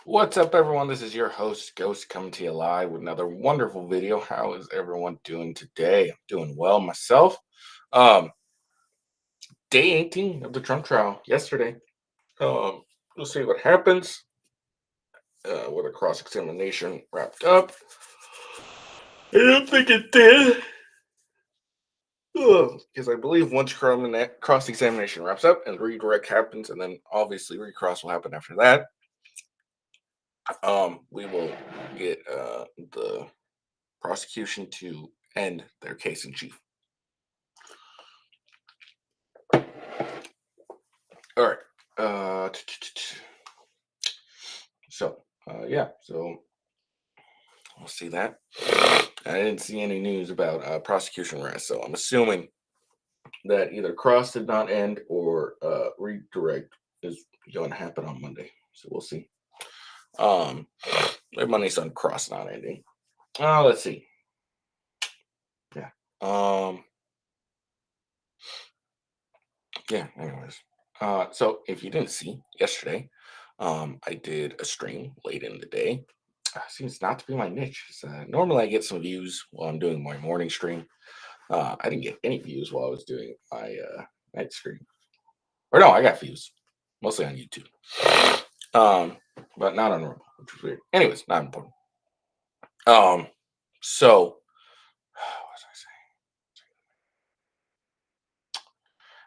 What's up, everyone? This is your host, Ghost, coming to you live with another wonderful video. How is everyone doing today? I'm doing well myself. Um, Day 18 of the Trump trial yesterday. Um, we'll see what happens with a cross examination wrapped up. I don't think it did. Because I believe once cross examination wraps up and redirect happens, and then obviously recross will happen after that, we will get the prosecution to end their case in chief. All right. Uh, t- t- t- so, yeah. So we'll see that. I didn't see any news about prosecution arrest, so I'm assuming that either cross did not end or redirect is going to happen on Monday. So we'll see. Um, my money's on cross not ending. Let's see. Yeah. Um, yeah. Anyways. So if you didn't see yesterday, I did a stream late in the day. Seems not to be my niche. Normally, I get some views while I'm doing my morning stream. I didn't get any views while I was doing my night stream. Or no, I got views, mostly on YouTube, um, but not on Rumble, which was weird. Anyways, not important. Um, so what was I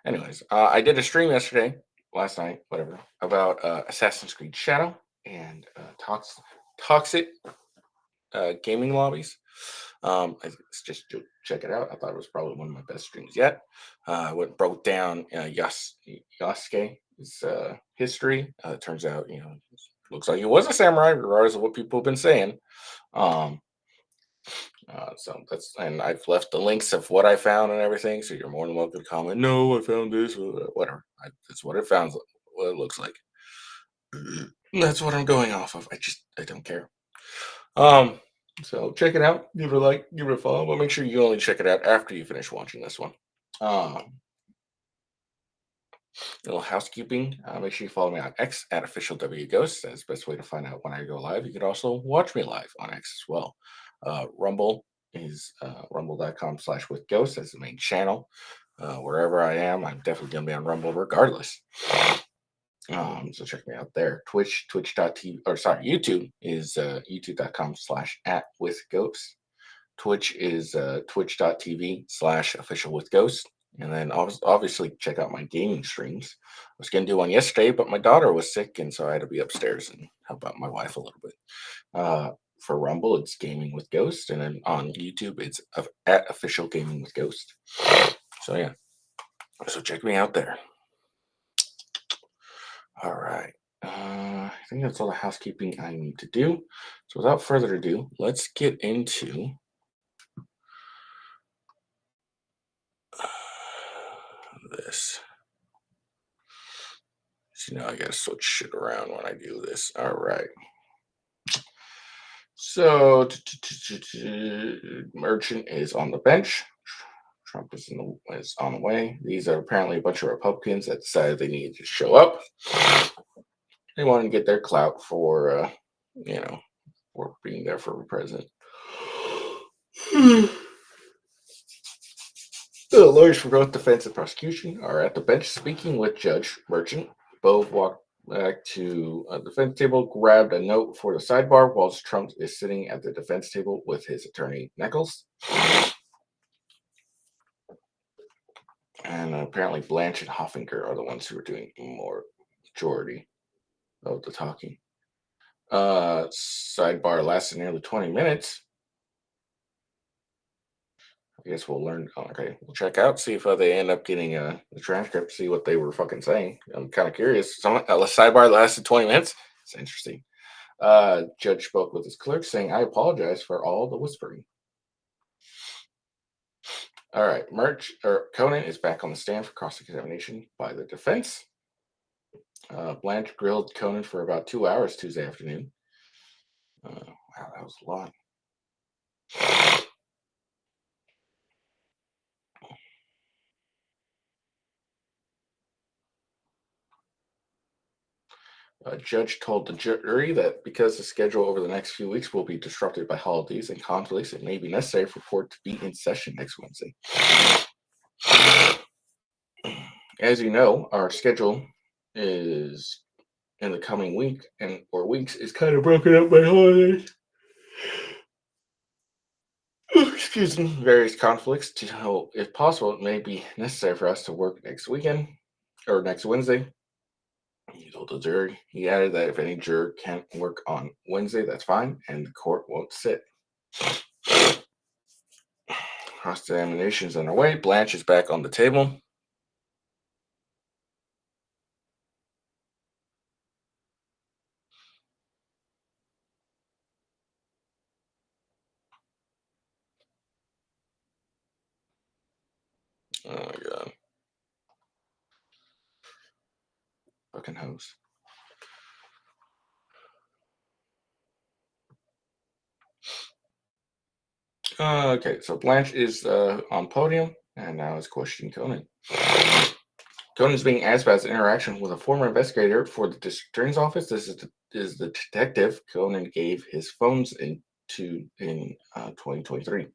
saying? Anyways, I did a stream yesterday, last night, whatever, about Assassin's Creed Shadow and toxic gaming lobbies. Just to check it out. I thought it was probably one of my best streams yet. I went broke down Yasuke's history. Turns out, looks like he was a samurai, regardless of what people have been saying. Um, so and I've left the links of what I found and everything. So you're more than welcome to comment. No, I found this, whatever. That's what it found. What it looks like. That's what I'm going off of. I don't care. Um, so check it out. Give it a like, give it a follow, but make sure you only check it out after you finish watching this one. Um, little housekeeping. Make sure you follow me on X at official W Ghost. That's the best way to find out when I go live. You can also watch me live on X as well. Rumble is rumble.com/with ghost. That's the main channel. Wherever I am, I'm definitely gonna be on Rumble regardless. So check me out there. Twitch.tv, or sorry, YouTube is youtube.com/at with ghost. Twitch is twitch.tv/official with ghost. And then obviously check out my gaming streams. I was going to do one yesterday, but my daughter was sick. And so I had to be upstairs and help out my wife a little bit. For Rumble, it's Gaming with Ghost. And then on YouTube, it's at official Gaming with Ghost. So yeah. So check me out there. All right. I think that's all the housekeeping I need to do. So without further ado, let's get into this. So, I gotta switch shit around when I do this. All right. So Merchant is on the bench. Trump is on the way. These are apparently a bunch of Republicans that decided they needed to show up. They wanted to get their clout for, for being there for the president. The lawyers for both defense and prosecution are at the bench speaking with Judge Merchant. Both walked back to the defense table, grabbed a note for the sidebar, whilst Trump is sitting at the defense table with his attorney Nichols. And apparently Blanche and Hoffinger are the ones who are doing more majority of the talking. Sidebar lasted nearly 20 minutes. I guess we'll learn. Okay, we'll check out, see if they end up getting the transcript, see what they were fucking saying. I'm kind of curious. Sidebar lasted 20 minutes. It's interesting. Judge spoke with his clerk, saying, "I apologize for all the whispering." All right, Conan is back on the stand for cross-examination by the defense. Blanche grilled Conan for about 2 hours Tuesday afternoon. Wow, that was a lot. A judge told the jury that because the schedule over the next few weeks will be disrupted by holidays and conflicts, it may be necessary for court to be in session next Wednesday. As you know, our schedule is in the coming week and or weeks is kind of broken up by holidays. Excuse me, various conflicts. To help, if possible, it may be necessary for us to work next weekend or next Wednesday. He told the jury. He added that if any juror can't work on Wednesday, that's fine, and the court won't sit. Cross examinations underway. Blanche is back on the table. Oh my god. Fucking host. Okay, so Blanche is on podium, and now is questioning Conan. Conan is being asked about his interaction with a former investigator for the district attorney's office. This is the detective Conan gave his phones in 2023.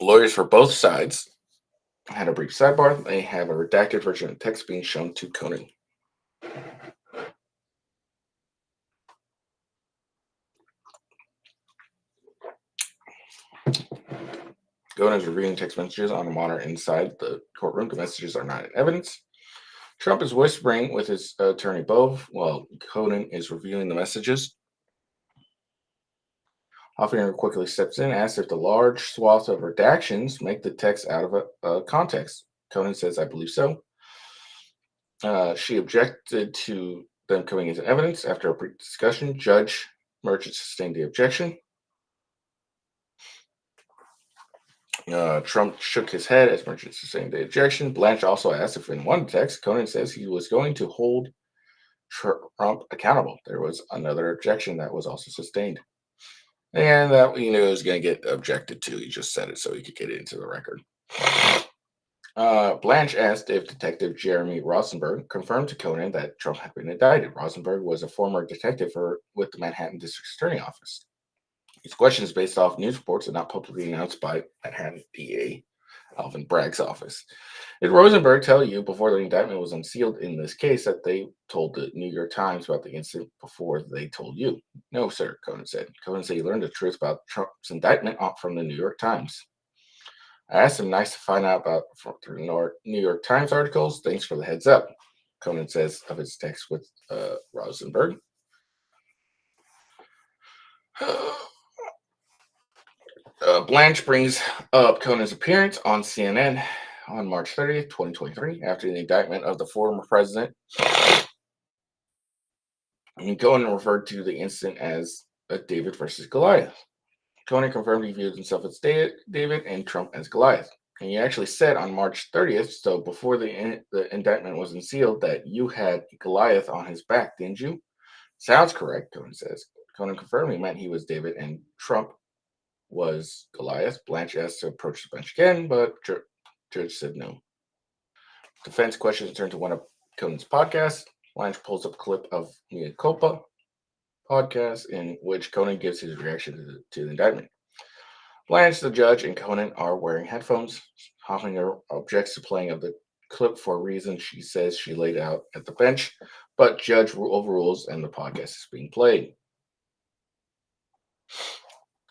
Lawyers for both sides had a brief sidebar. They have a redacted version of text being shown to Conan. Conan is reviewing text messages on a monitor inside the courtroom. The messages are not in evidence. Trump is whispering with his attorney Bove while Conan is reviewing the messages. Hoffinger quickly steps in, asks if the large swath of redactions make the text out of a context. Conan says, I believe so. She objected to them coming into evidence. After a brief discussion, Judge Merchant sustained the objection. Trump shook his head as Merchant sustained the objection. Blanche also asked if in one text, Conan says he was going to hold Trump accountable. There was another objection that was also sustained. And that he knew it was going to get objected to. He just said it so he could get it into the record. Blanche asked if Detective Jeremy Rosenberg confirmed to Conan that Trump had been indicted. Rosenberg was a former detective with the Manhattan District Attorney Office. His question is based off news reports and not publicly announced by Manhattan DA Alvin Bragg's office. Did Rosenberg tell you before the indictment was unsealed in this case that they told the New York Times about the incident before they told you? No, sir, Conan said. Conan said he learned the truth about Trump's indictment from the New York Times. I asked him nice to find out about through New York Times articles. Thanks for the heads up, Conan says of his text with Rosenberg. Blanche brings up Conan's appearance on CNN on March 30th, 2023, after the indictment of the former president. Conan referred to the incident as a David versus Goliath. Conan confirmed he viewed himself as David and Trump as Goliath. And he actually said on March 30th, so before the indictment was unsealed, that you had Goliath on his back, didn't you? Sounds correct, Conan says. Conan confirmed he meant he was David and Trump was Goliath. Blanche asked to approach the bench again, but judge said no. Defense questions turned to one of Conan's podcasts. Blanche pulls up a clip of Mea Culpa podcast in which Conan gives his reaction to the indictment. Blanche, the judge, and Conan are wearing headphones. Hoffinger objects to playing of the clip for a reason she says she laid out at the bench, but judge overrules and the podcast is being played.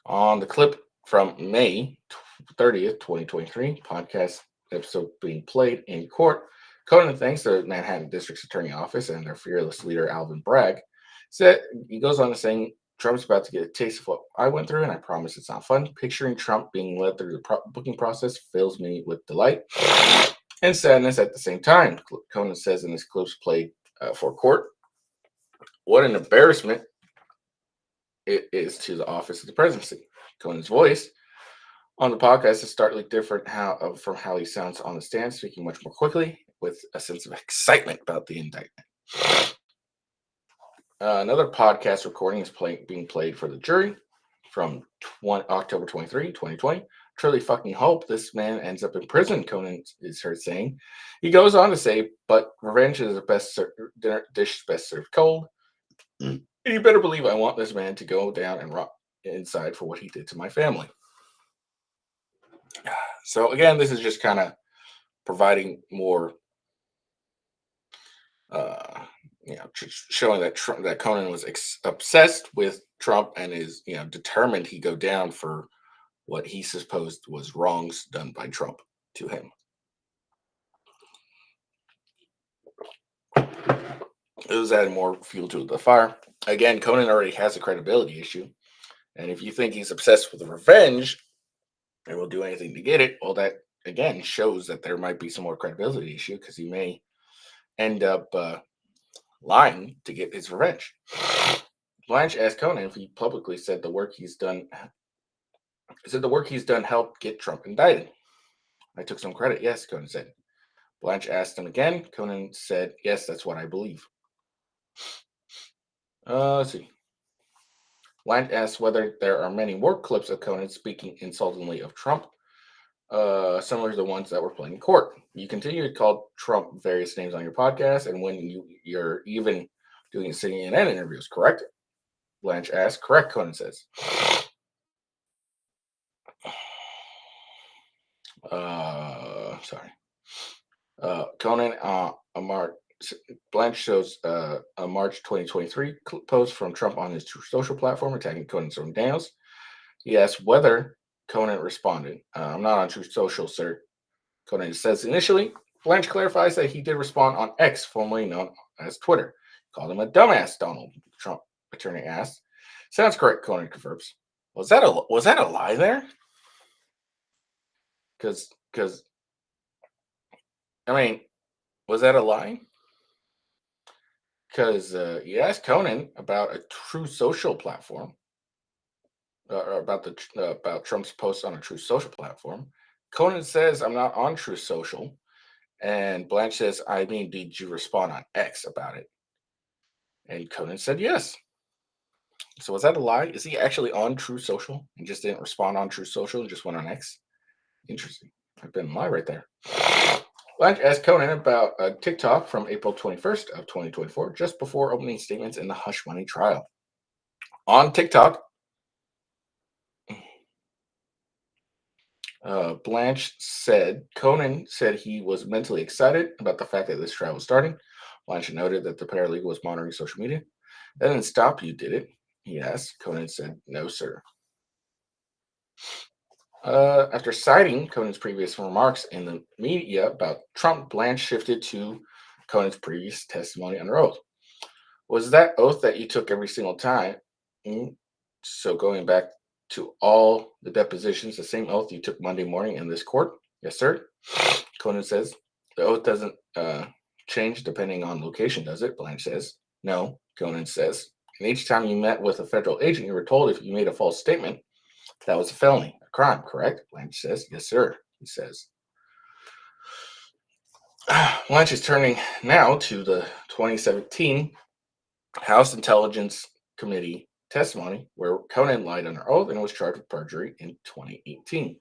On the clip from May 30th, 2023, podcast episode being played in court, Conan thanks the Manhattan District's Attorney Office and their fearless leader, Alvin Bragg. He goes on to saying, Trump's about to get a taste of what I went through, and I promise it's not fun. Picturing Trump being led through the booking process fills me with delight and sadness at the same time. Conan says in this clips played for court, what an embarrassment it is to the office of the presidency. Conan's voice on the podcast is starkly different from how he sounds on the stand, speaking much more quickly with a sense of excitement about the indictment. Another podcast recording is being played for the jury from October 23, 2020. truly fucking hope this man ends up in prison, Conan is heard saying. He goes on to say, but revenge is the dinner dish best served cold. And you better believe I want this man to go down and rot inside for what he did to my family. So again, this is just kind of providing more, uh, showing that that Conan was obsessed with Trump and is determined he go down for what he supposed was wrongs done by Trump to him. It was adding more fuel to the fire. Again, Conan already has a credibility issue, and if you think he's obsessed with revenge and will do anything to get it, well, that again shows that there might be some more credibility issue because he may end up lying to get his revenge. Blanche asked Conan if he publicly said the work he's done helped get Trump indicted. I took some credit, yes, Conan said. Blanche asked him again. Conan said, yes, that's what I believe. Let's see. Blanche asked whether there are many more clips of Conan speaking insultingly of Trump, similar to the ones that were playing in court. You continue to call Trump various names on your podcast, and when you're even doing CNN interviews, correct? Blanche asked. Correct, Conan says. Sorry. Conan, Blanche shows a March 2023 post from Trump on his Truth Social platform attacking Conan's own Daniels. He asked whether Conan responded. I'm not on Truth Social, sir. Conan says initially. Blanche clarifies that he did respond on X, formerly known as Twitter. Called him a dumbass, Donald Trump attorney asked. Sounds correct, Conan confirms. Was that a lie there? Because I mean, was that a lie? Because you asked Conan about a True Social platform, or about Trump's post on a True Social platform. Conan says, "I'm not on True Social," and Blanche says, "I mean, did you respond on X about it?" And Conan said, "Yes." So was that a lie? Is he actually on True Social and just didn't respond on True Social and just went on X? Interesting. I've been a lie right there. Blanche asked Conan about a TikTok from April 21st of 2024, just before opening statements in the Hush Money trial. On TikTok, Blanche said Conan said he was mentally excited about the fact that this trial was starting. Blanche noted that the paralegal was monitoring social media. That didn't stop you, did it? He asked. Conan said, "No, sir." After citing Conan's previous remarks in the media about Trump, Blanche shifted to Conan's previous testimony under oath. Was that oath that you took every single time? So going back to all the depositions, the same oath you took Monday morning in this court? Yes, sir. Conan says, the oath doesn't change depending on location, does it? Blanche says. No, Conan says. And each time you met with a federal agent, you were told if you made a false statement, that was a felony, a crime, correct? Blanche says, yes, sir, he says. Blanche is turning now to the 2017 House Intelligence Committee testimony where Conan lied under oath and was charged with perjury in 2018.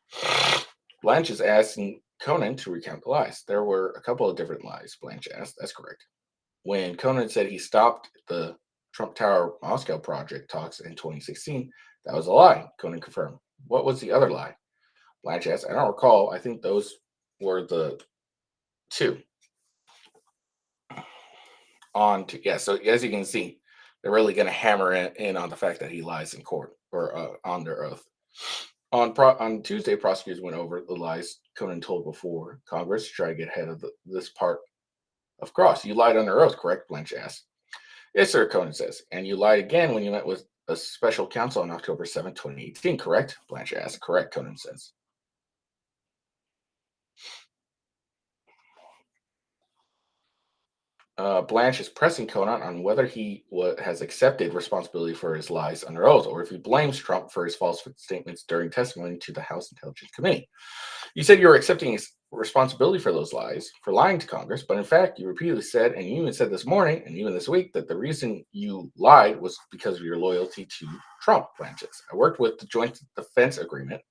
Blanche is asking Conan to recount the lies. There were a couple of different lies, Blanche asked. That's correct. When Conan said he stopped the Trump Tower Moscow project talks in 2016, that was a lie, Conan confirmed. What was the other lie? Blanche asked. I don't recall. I think those were the two. So as you can see, they're really going to hammer in on the fact that he lies in court or under oath. On Tuesday, prosecutors went over the lies Conan told before Congress to try to get ahead of this part of cross. You lied under oath, correct? Blanche asked. Yes, sir, Conan says. And you lied again when you met with a special counsel on October 7, 2018, correct? Blanche asked. Correct, Conan says. Blanche is pressing Conan on whether he has accepted responsibility for his lies under oath or if he blames Trump for his false statements during testimony to the House Intelligence Committee. You said you were accepting responsibility for those lies, for lying to Congress, but in fact, you repeatedly said, and you even said this morning and even this week, that the reason you lied was because of your loyalty to Trump, Blanche says. I worked with the Joint Defense Agreement,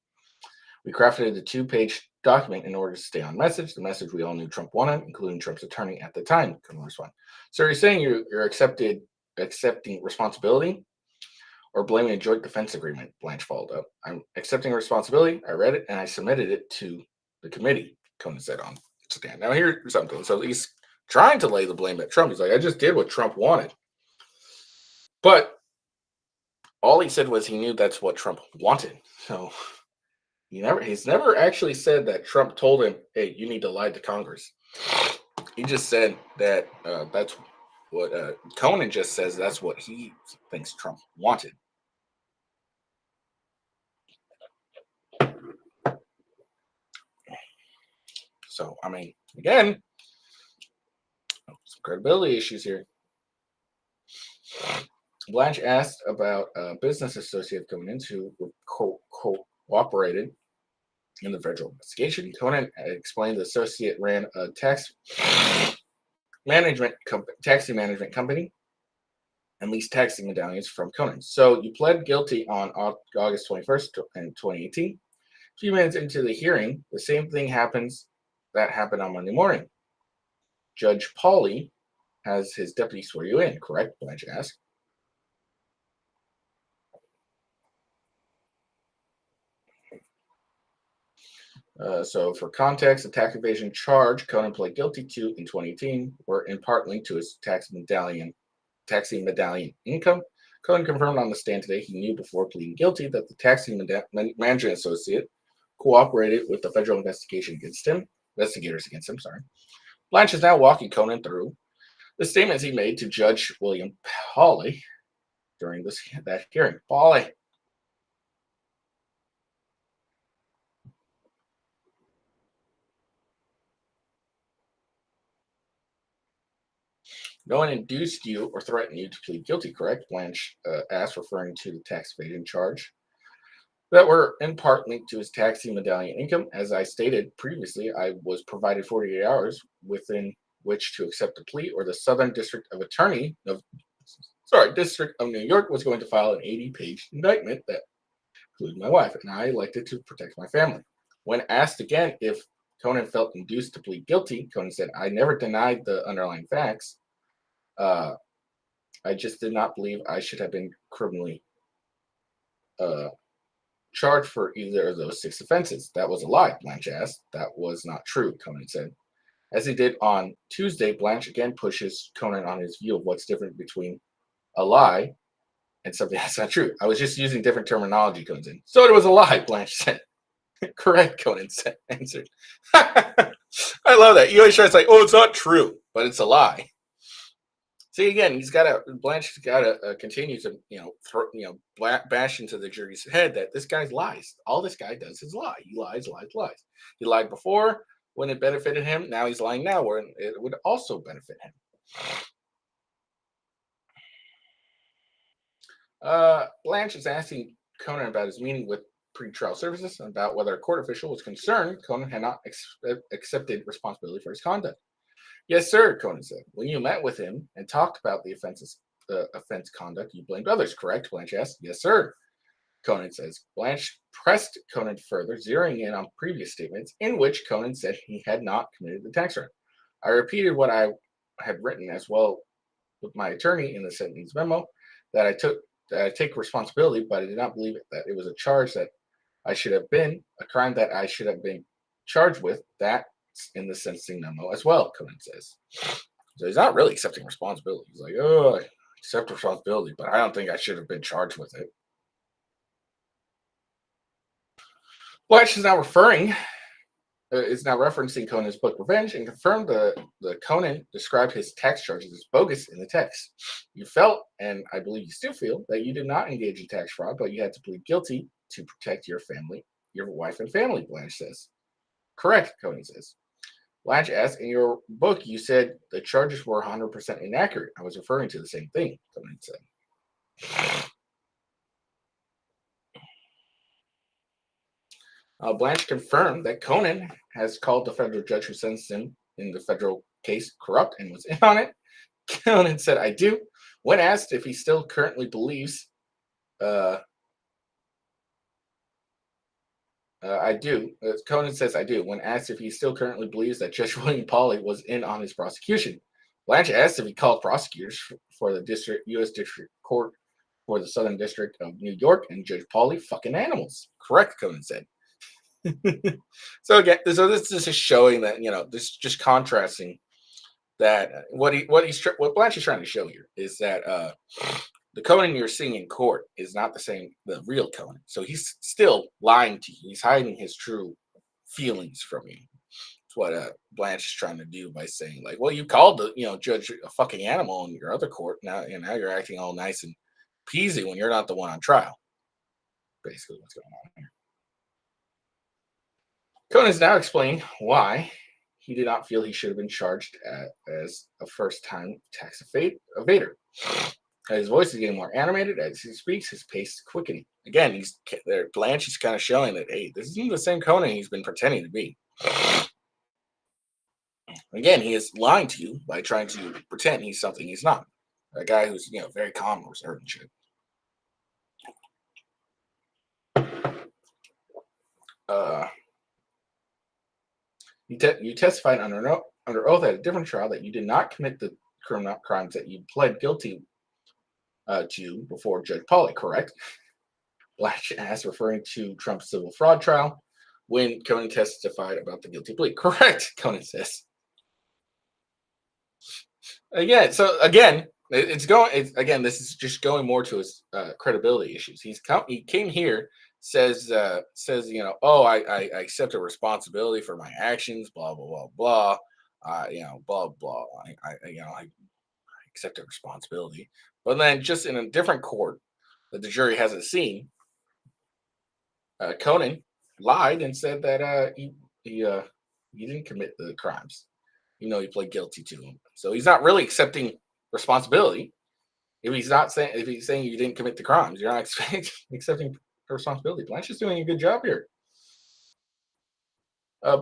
We crafted a two-page document in order to stay on message. The message we all knew Trump wanted, including Trump's attorney at the time. Cohen responded. So you're saying you're accepting responsibility or blaming a joint defense agreement? Blanche followed up. I'm accepting responsibility. I read it and I submitted it to the committee, Cohen said on stand. Now here's something. So he's trying to lay the blame at Trump. He's like, I just did what Trump wanted. But all he said was he knew that's what Trump wanted. So he's never actually said that Trump told him, hey, you need to lie to Congress. He just said that that's what Conan just says that's what he thinks Trump wanted. So, I mean, again, some credibility issues here. Blanche asked about a business associate coming in who cooperated in the federal investigation. Conan explained the associate ran a taxi management company and leased taxi medallions from Conan. So you pled guilty on August 21st in 2018. A few minutes into the hearing, the same thing happened on Monday morning. Judge Pauly has his deputy swear you in, correct? Blanche asked. So for context, the tax evasion charge Conan pled guilty to in 2018 were in part linked to his taxi medallion income. Conan confirmed on the stand today he knew before pleading guilty that the taxi management associate cooperated with the federal investigators against him. Blanche is now walking Conan through the statements he made to Judge William Pauly during that hearing. Pauly. No one induced you or threatened you to plead guilty, correct? Blanche asked, referring to the tax evasion charge that were in part linked to his taxi medallion income. As I stated previously, I was provided 48 hours within which to accept a plea, or the Southern District of New York was going to file an 80-page indictment that included my wife, and I elected to protect my family. When asked again if Conan felt induced to plead guilty, Conan said, I never denied the underlying facts. I just did not believe I should have been criminally charged for either of those 6 offenses. That was a lie, Blanche asked. That was not true, Conan said. As he did on Tuesday, Blanche again pushes Conan on his view of what's different between a lie and something that's not true. I was just using different terminology, Conan said. So it was a lie, Blanche said. Correct, Conan answered. I love that. You always try to say, oh, it's not true, but it's a lie. See, again, Blanche's got to continue to, bash into the jury's head that this guy's lies. All this guy does is lie. He lies. He lied before when it benefited him. Now he's lying now where it would also benefit him. Blanche is asking Conan about his meeting with pretrial services and about whether a court official was concerned Conan had not accepted responsibility for his conduct. Yes, sir, Conan said. When you met with him and talked about the offense conduct, you blamed others, correct? Blanche asked. Yes, sir, Conan says. Blanche pressed Conan further, zeroing in on previous statements in which Conan said he had not committed the tax fraud. I repeated what I had written as well with my attorney in the sentencing memo, that I take responsibility, but I did not believe that it was a charge that I should have been, a crime that I should have been charged with. That in the sentencing memo as well, Conan says. So he's not really accepting responsibility. He's like, oh, I accept responsibility, but I don't think I should have been charged with it. Blanche is now referencing Conan's book Revenge and confirmed the Conan described his tax charges as bogus in the text. You felt, and I believe you still feel, that you did not engage in tax fraud, but you had to plead guilty to protect your family, your wife and family, Blanche says. Correct, Conan says. Blanche asked, in your book, you said the charges were 100% inaccurate. I was referring to the same thing, Conan said. Blanche confirmed that Conan has called the federal judge who sentenced him in the federal case corrupt and was in on it. Conan said, I do. When asked if he still currently believes I do. Conan says I do. When asked if he still currently believes that Judge William Pauley was in on his prosecution, Blanche asked if he called prosecutors for the U.S. District Court for the Southern District of New York and Judge Pauley fucking animals. Correct, Conan said. So again, so this is just showing that this is just contrasting that what Blanche is trying to show here is that the Conan you're seeing in court is not the same, the real Conan. So he's still lying to you. He's hiding his true feelings from you. It's what Blanche is trying to do by saying, like, well, you called the judge a fucking animal in your other court. Now you're acting all nice and peasy when you're not the one on trial. Basically, what's going on here. Conan is now explaining why he did not feel he should have been charged as a first-time tax evader. His voice is getting more animated as he speaks, his pace is quickening. Again, Blanche is kind of showing that, hey, this isn't the same Conan he's been pretending to be. Again, he is lying to you by trying to pretend he's something he's not. A guy who's, very calm and reserved and shit. You testified under oath at a different trial that you did not commit the criminal crimes that you pled guilty to before Judge Pauley, correct? Blanche asked, referring to Trump's civil fraud trial when Conan testified about the guilty plea. Correct, Conan says. Again, this is just going more to his credibility issues. He came here, says oh, I accept a responsibility for my actions, blah blah blah blah, blah blah. I accept a responsibility, but then just in a different court that the jury hasn't seen, Conan lied and said that he didn't commit the crimes. He pled guilty to them. So he's not really accepting responsibility. If he's saying you didn't commit the crimes, you're not accepting responsibility. Blanche is doing a good job here.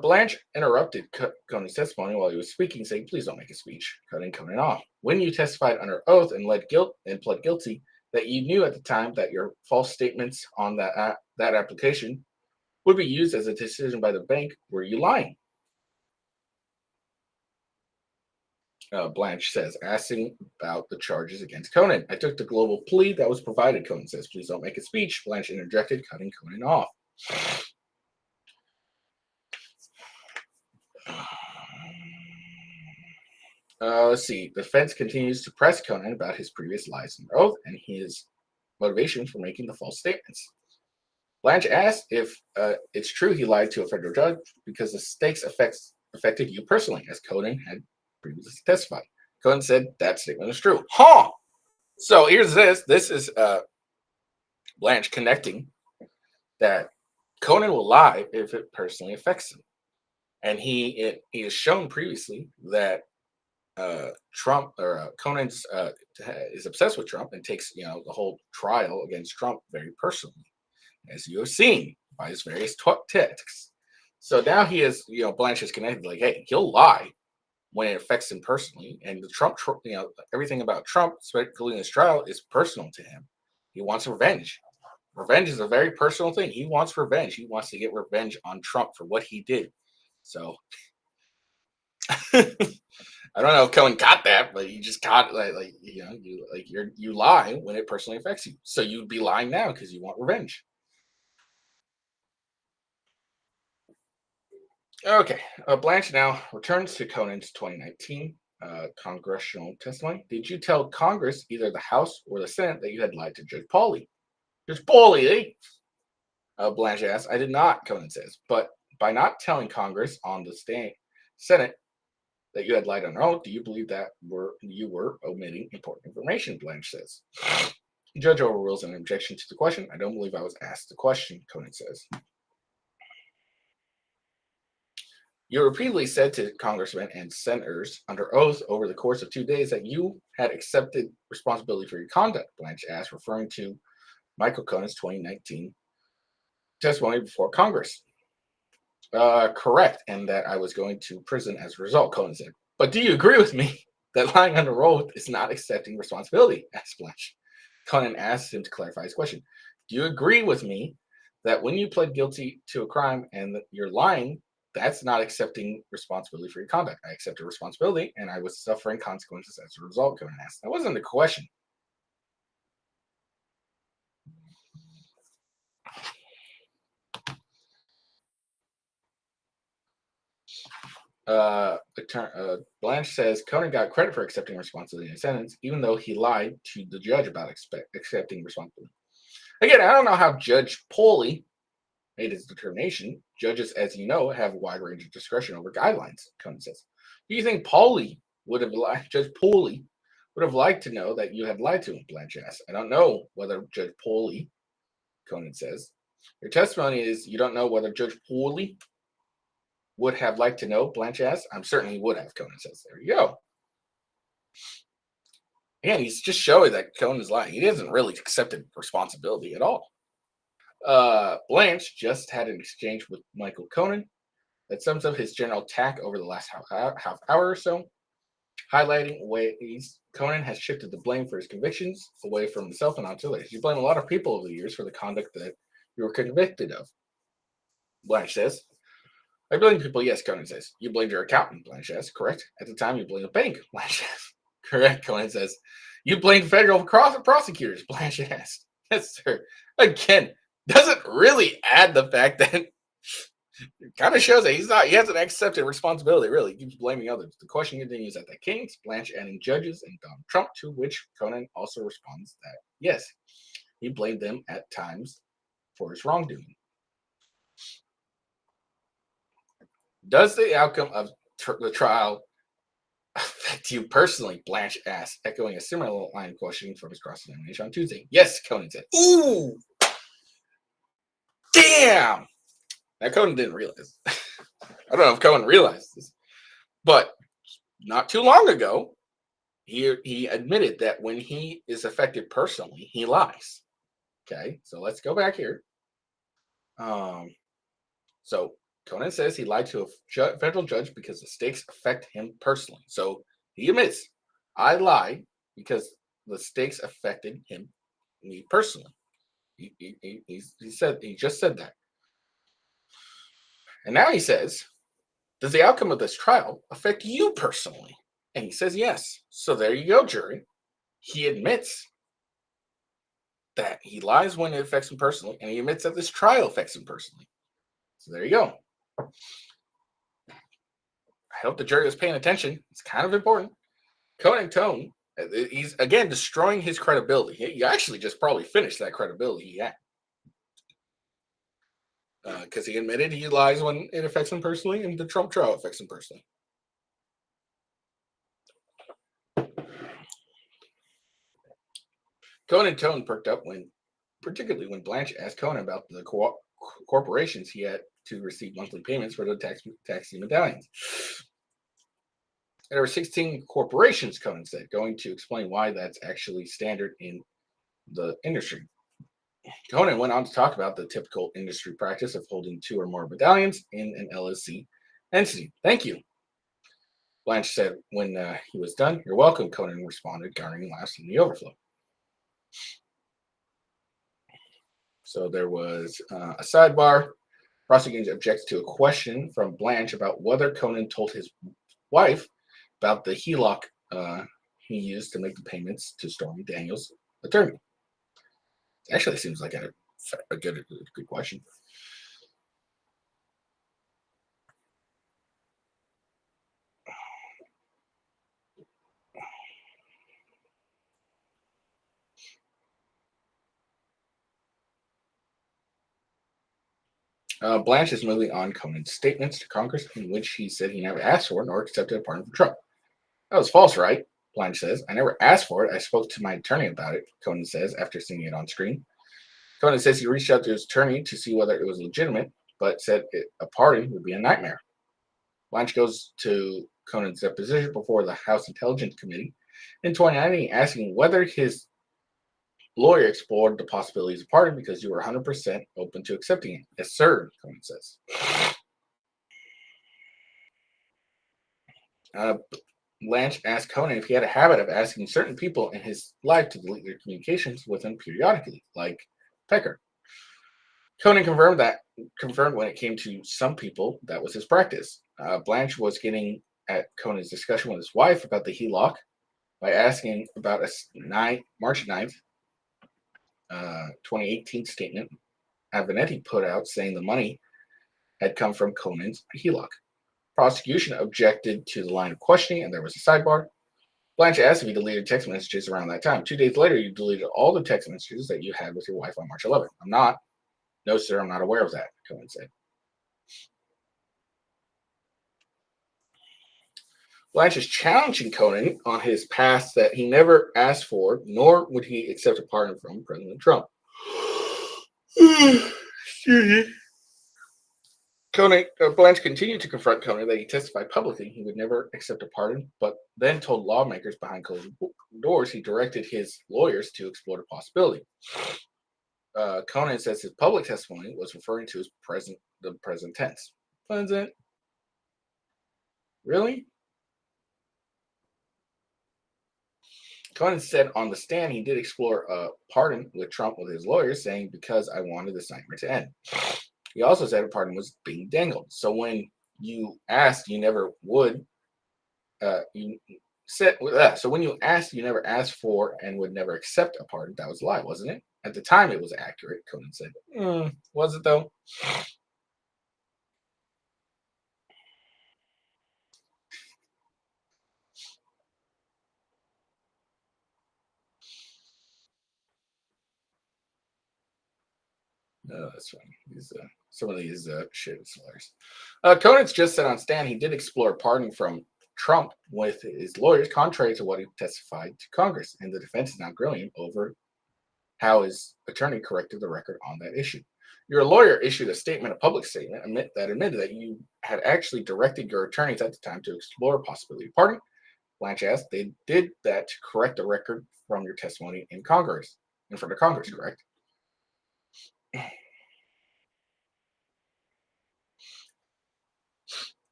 Blanche interrupted Conan's testimony while he was speaking, saying, "Please don't make a speech," cutting Conan off. When you testified under oath and pled guilty, that you knew at the time that your false statements on that application would be used as a decision by the bank, were you lying? Blanche says, asking about the charges against Conan. I took the global plea that was provided, Conan says. Please don't make a speech. Blanche interjected, cutting Conan off. Let's see. The defense continues to press Conan about his previous lies under oath and his motivation for making the false statements. Blanche asked if it's true he lied to a federal judge because the stakes affected you personally, as Conan had previously testified. Conan said that statement is true. Huh! So here's this. This is Blanche connecting that Conan will lie if it personally affects him. And he has shown previously that Trump or Conan's is obsessed with Trump and takes the whole trial against Trump very personally, as you have seen by his various tactics. So now he is, Blanche is connected, like, hey, he'll lie when it affects him personally, and the Trump, everything about Trump, including this trial, is personal to him. He wants revenge. Revenge is a very personal thing. He wants revenge. He wants to get revenge on Trump for what he did. So I don't know if Cohen got that, but you just got you lie when it personally affects you. So you'd be lying now because you want revenge. Okay, Blanche now returns to Conan's 2019 congressional testimony. Did you tell Congress, either the House or the Senate, that you had lied to Judge Pauley? Judge Pauley, Blanche asked. I did not, Conan says, but by not telling Congress on the Senate that you had lied on oath, do you believe that you were omitting important information? Blanche says. The judge overrules an objection to the question. I don't believe I was asked the question, Conan says. You repeatedly said to congressmen and senators under oath over the course of 2 days that you had accepted responsibility for your conduct, Blanche asked, referring to Michael Conan's 2019 testimony before Congress. Correct, and that I was going to prison as a result, Conan said. But do you agree with me that lying under oath is not accepting responsibility? Asked Blanche. Conan asked him to clarify his question. Do you agree with me that when you pled guilty to a crime and that you're lying, that's not accepting responsibility for your conduct. I accepted responsibility and I was suffering consequences as a result, Conan asked. That wasn't the question. Blanche says Conan got credit for accepting responsibility in his sentence, even though he lied to the judge about accepting responsibility. Again, I don't know how Judge Poley made his determination. Judges, as you know, have a wide range of discretion over guidelines, Conan says. Do you think Judge Poley would have liked to know that you had lied to him, Blanche asks. I don't know whether Judge Poley, Conan says. Your testimony is you don't know whether Judge Poley would have liked to know, Blanche asks. I'm certain he would have, Conan says. There you go. Again, he's just showing that Conan is lying. He hasn't really accepted responsibility at all. Blanche just had an exchange with Michael Conan that sums up his general tack over the last half hour or so, highlighting ways Conan has shifted the blame for his convictions away from himself and onto others. You blame a lot of people over the years for the conduct that you were convicted of. Blanche says, I blame people, yes, Conan says. You blamed your accountant, Blanche says, correct? At the time, you blamed the bank, Blanche says. Correct, Conan says. You blamed federal prosecutors, Blanche says. Yes, sir. Again, doesn't really add the fact that it kind of shows that he hasn't accepted responsibility, really. He keeps blaming others. The question continues at the Kings, Blanche adding judges and Donald Trump, to which Conan also responds that, yes, he blamed them at times for his wrongdoing. Does the outcome of the trial affect you personally? Blanche asked, echoing a similar line of questioning from his cross-examination on Tuesday. Yes, Conan said. Ooh! Damn! Now, Conan didn't realize. I don't know if Conan realized this, but not too long ago, he admitted that when he is affected personally, he lies. Okay, so let's go back here. So Conan says he lied to a federal judge because the stakes affect him personally. So he admits, I lied because the stakes affected me personally. He just said that. And now he says, does the outcome of this trial affect you personally? And he says yes. So there you go, jury. He admits that he lies when it affects him personally, and he admits that this trial affects him personally. So there you go. I hope the jury was paying attention. It's kind of important. Conan Tone, he's again destroying his credibility. He actually just probably finished that credibility he had. Because he admitted he lies when it affects him personally, and the Trump trial affects him personally. Conan Tone perked up particularly when Blanche asked Conan about the corporations he had to receive monthly payments for the taxi medallions. There were 16 corporations, Conan said, going to explain why that's actually standard in the industry. Conan went on to talk about the typical industry practice of holding 2 or more medallions in an LLC entity. Thank you, Blanche said when he was done. You're welcome, Conan responded, garnering laughs in the overflow. So there was a sidebar. Prosecutor objects to a question from Blanche about whether Conan told his wife about the HELOC he used to make the payments to Stormy Daniels' attorney. Actually, seems like a good question. Blanche is moving on Conan's statements to Congress in which he said he never asked for nor accepted a pardon from Trump. That was false, right? Blanche says. I never asked for it. I spoke to my attorney about it, Conan says after seeing it on screen. Conan says he reached out to his attorney to see whether it was legitimate, but said a pardon would be a nightmare. Blanche goes to Conan's deposition before the House Intelligence Committee in 2019, asking whether his lawyer explored the possibilities of pardon because you were 100% open to accepting it. Yes, sir, Conan says. Blanche asked Conan if he had a habit of asking certain people in his life to delete their communications with him periodically, like Pecker. Conan confirmed when it came to some people that was his practice. Blanche was getting at Conan's discussion with his wife about the HELOC by asking about March 9th, 2018 statement Avenatti put out saying the money had come from Conan's HELOC. Prosecution objected to the line of questioning, and there was a sidebar. Blanche asked if he deleted text messages around that time. 2 days later, you deleted all the text messages that you had with your wife on March 11th. I'm not. No, sir, I'm not aware of that, Conan said. Blanche is challenging Conan on his past that he never asked for, nor would he accept a pardon from President Trump. Blanche continued to confront Conan that he testified publicly he would never accept a pardon, but then told lawmakers behind closed doors he directed his lawyers to explore the possibility. Conan says his public testimony was referring to the present tense. Present? Really? Conan said on the stand he did explore a pardon with Trump with his lawyers, saying, because I wanted this nightmare to end. He also said a pardon was being dangled. So when you asked, you never would. So when you asked, you never asked for and would never accept a pardon. That was a lie, wasn't it? At the time, it was accurate. Conan said, "Was it though?" No, that's funny. Some of these shit is hilarious. Conan's just said on stand he did explore pardon from Trump with his lawyers, contrary to what he testified to Congress, and the defense is now grilling over how his attorney corrected the record on that issue. Your lawyer issued a public statement that admitted that you had actually directed your attorneys at the time to explore a possibility of pardon. Blanche asked, they did that to correct the record from your testimony in front of Congress, correct?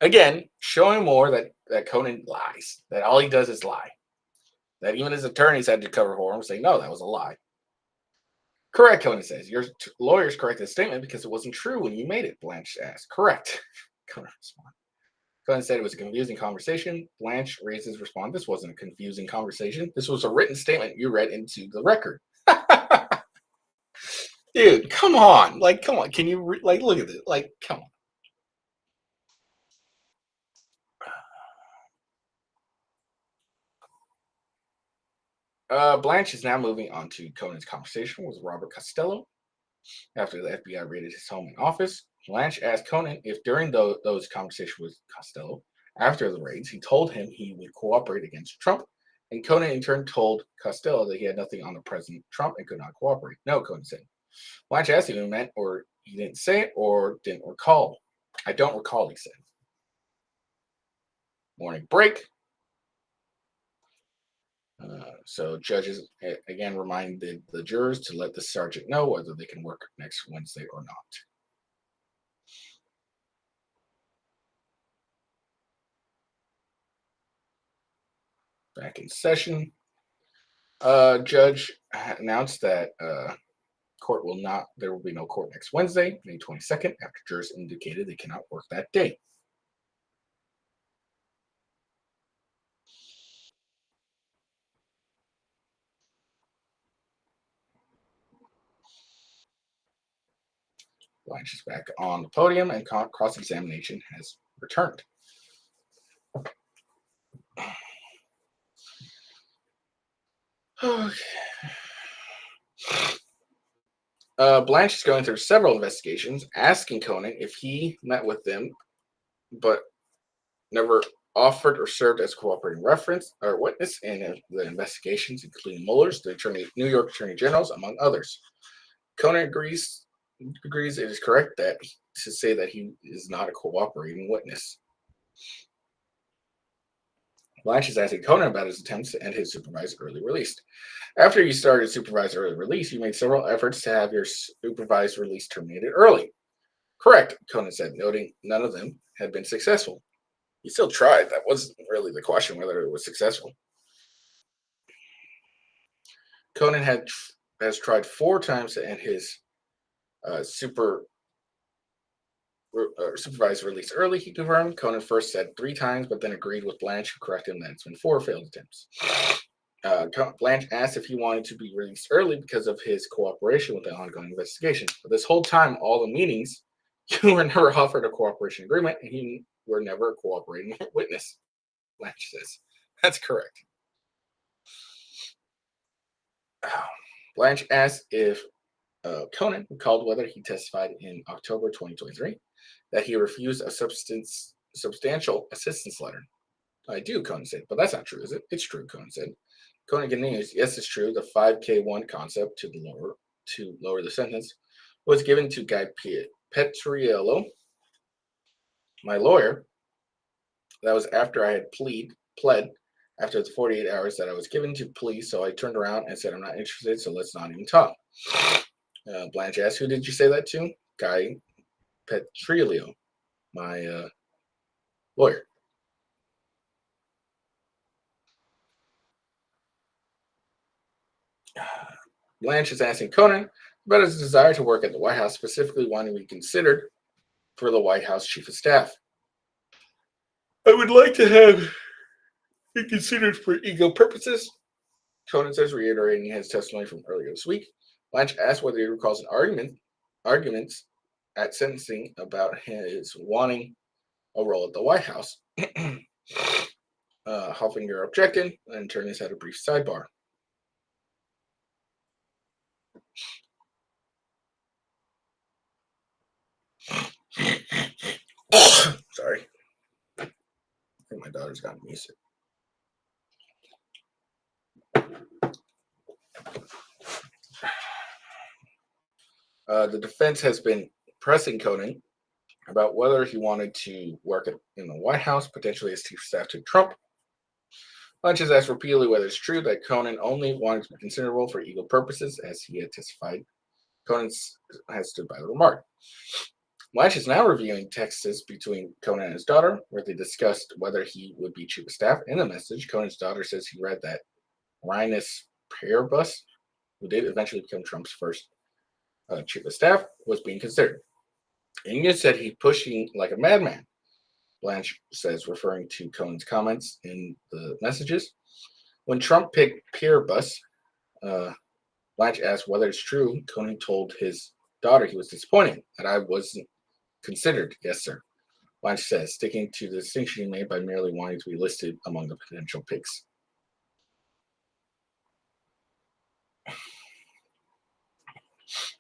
Again, showing more that Conan lies, that all he does is lie. That even his attorneys had to cover for him, saying, no, that was a lie. Correct, Conan says. Your lawyers corrected the statement because it wasn't true when you made it, Blanche asked. Correct. Conan responded. Conan said it was a confusing conversation. Blanche raised his response. This wasn't a confusing conversation. This was a written statement you read into the record. Dude, come on. Come on. Can you, look at it. Come on. Blanche is now moving on to Conan's conversation with Robert Costello. After the FBI raided his home and office, Blanche asked Conan if during those conversations with Costello, after the raids, he told him he would cooperate against Trump, and Conan in turn told Costello that he had nothing on the President Trump and could not cooperate. No, Conan said. Blanche asked if he meant or he didn't say it or didn't recall. I don't recall, he said. Morning break. So judges again reminded the jurors to let the sergeant know whether they can work next Wednesday or not. Back in session, judge announced that there will be no court next Wednesday, May 22nd, after jurors indicated they cannot work that day. Blanche is back on the podium and cross-examination has returned. Okay. Blanche is going through several investigations, asking Conan if he met with them, but never offered or served as cooperating reference or witness in the investigations, including Mueller's, the New York Attorney General's, among others. Conan agrees it is correct to say that he is not a cooperating witness. Blanche is asking Conan about his attempts to end his supervised early release. After you started supervised early release, you made several efforts to have your supervised release terminated early. Correct, Conan said, noting none of them had been successful. He still tried. That wasn't really the question, whether it was successful. Conan has tried 4 times to end his Super supervised release early, he confirmed. Conan first said 3 times, but then agreed with Blanche, who corrected him that it's been 4 failed attempts. Blanche asked if he wanted to be released early because of his cooperation with the ongoing investigation. But this whole time, all the meetings, you were never offered a cooperation agreement, and you were never a cooperating witness, Blanche says. That's correct. Blanche asked if Conan recalled whether he testified in October 2023 that he refused a substantial assistance letter. I do, Conan said, but that's not true, is it? It's true, Conan said. Conan continues, yes, it's true. The 5K1 concept to lower the sentence was given to Guy Petriello, my lawyer. That was after I had pled after the 48 hours that I was given to plea. So I turned around and said, I'm not interested, so let's not even talk. Blanche asked, who did you say that to? Guy Petriello, my lawyer. Blanche is asking Conan about his desire to work at the White House, specifically wanting to be considered for the White House Chief of Staff. I would like to have it considered for ego purposes, Conan says, reiterating his testimony from earlier this week. Blanche asked whether he recalls an arguments at sentencing about his wanting a role at the White House. Hoffinger objected, and attorneys had a brief sidebar. Sorry. I think my daughter's got music. The defense has been pressing Conan about whether he wanted to work in the White House, potentially as chief of staff to Trump. Blanche has asked repeatedly whether it's true that Conan only wanted to be considerable for ego purposes, as he had testified. Conan has stood by the remark. Blanche is now reviewing texts between Conan and his daughter, where they discussed whether he would be chief of staff. In the message, Conan's daughter says he read that Rhinus Peerbus, who did eventually become Trump's first chief of staff, was being considered. Inga said he pushing like a madman, Blanche says, referring to Conan's comments in the messages. When Trump picked Peerbus, Blanche asked whether it's true. Conan told his daughter he was disappointed that I wasn't considered. Yes, sir. Blanche says, sticking to the distinction he made by merely wanting to be listed among the potential picks.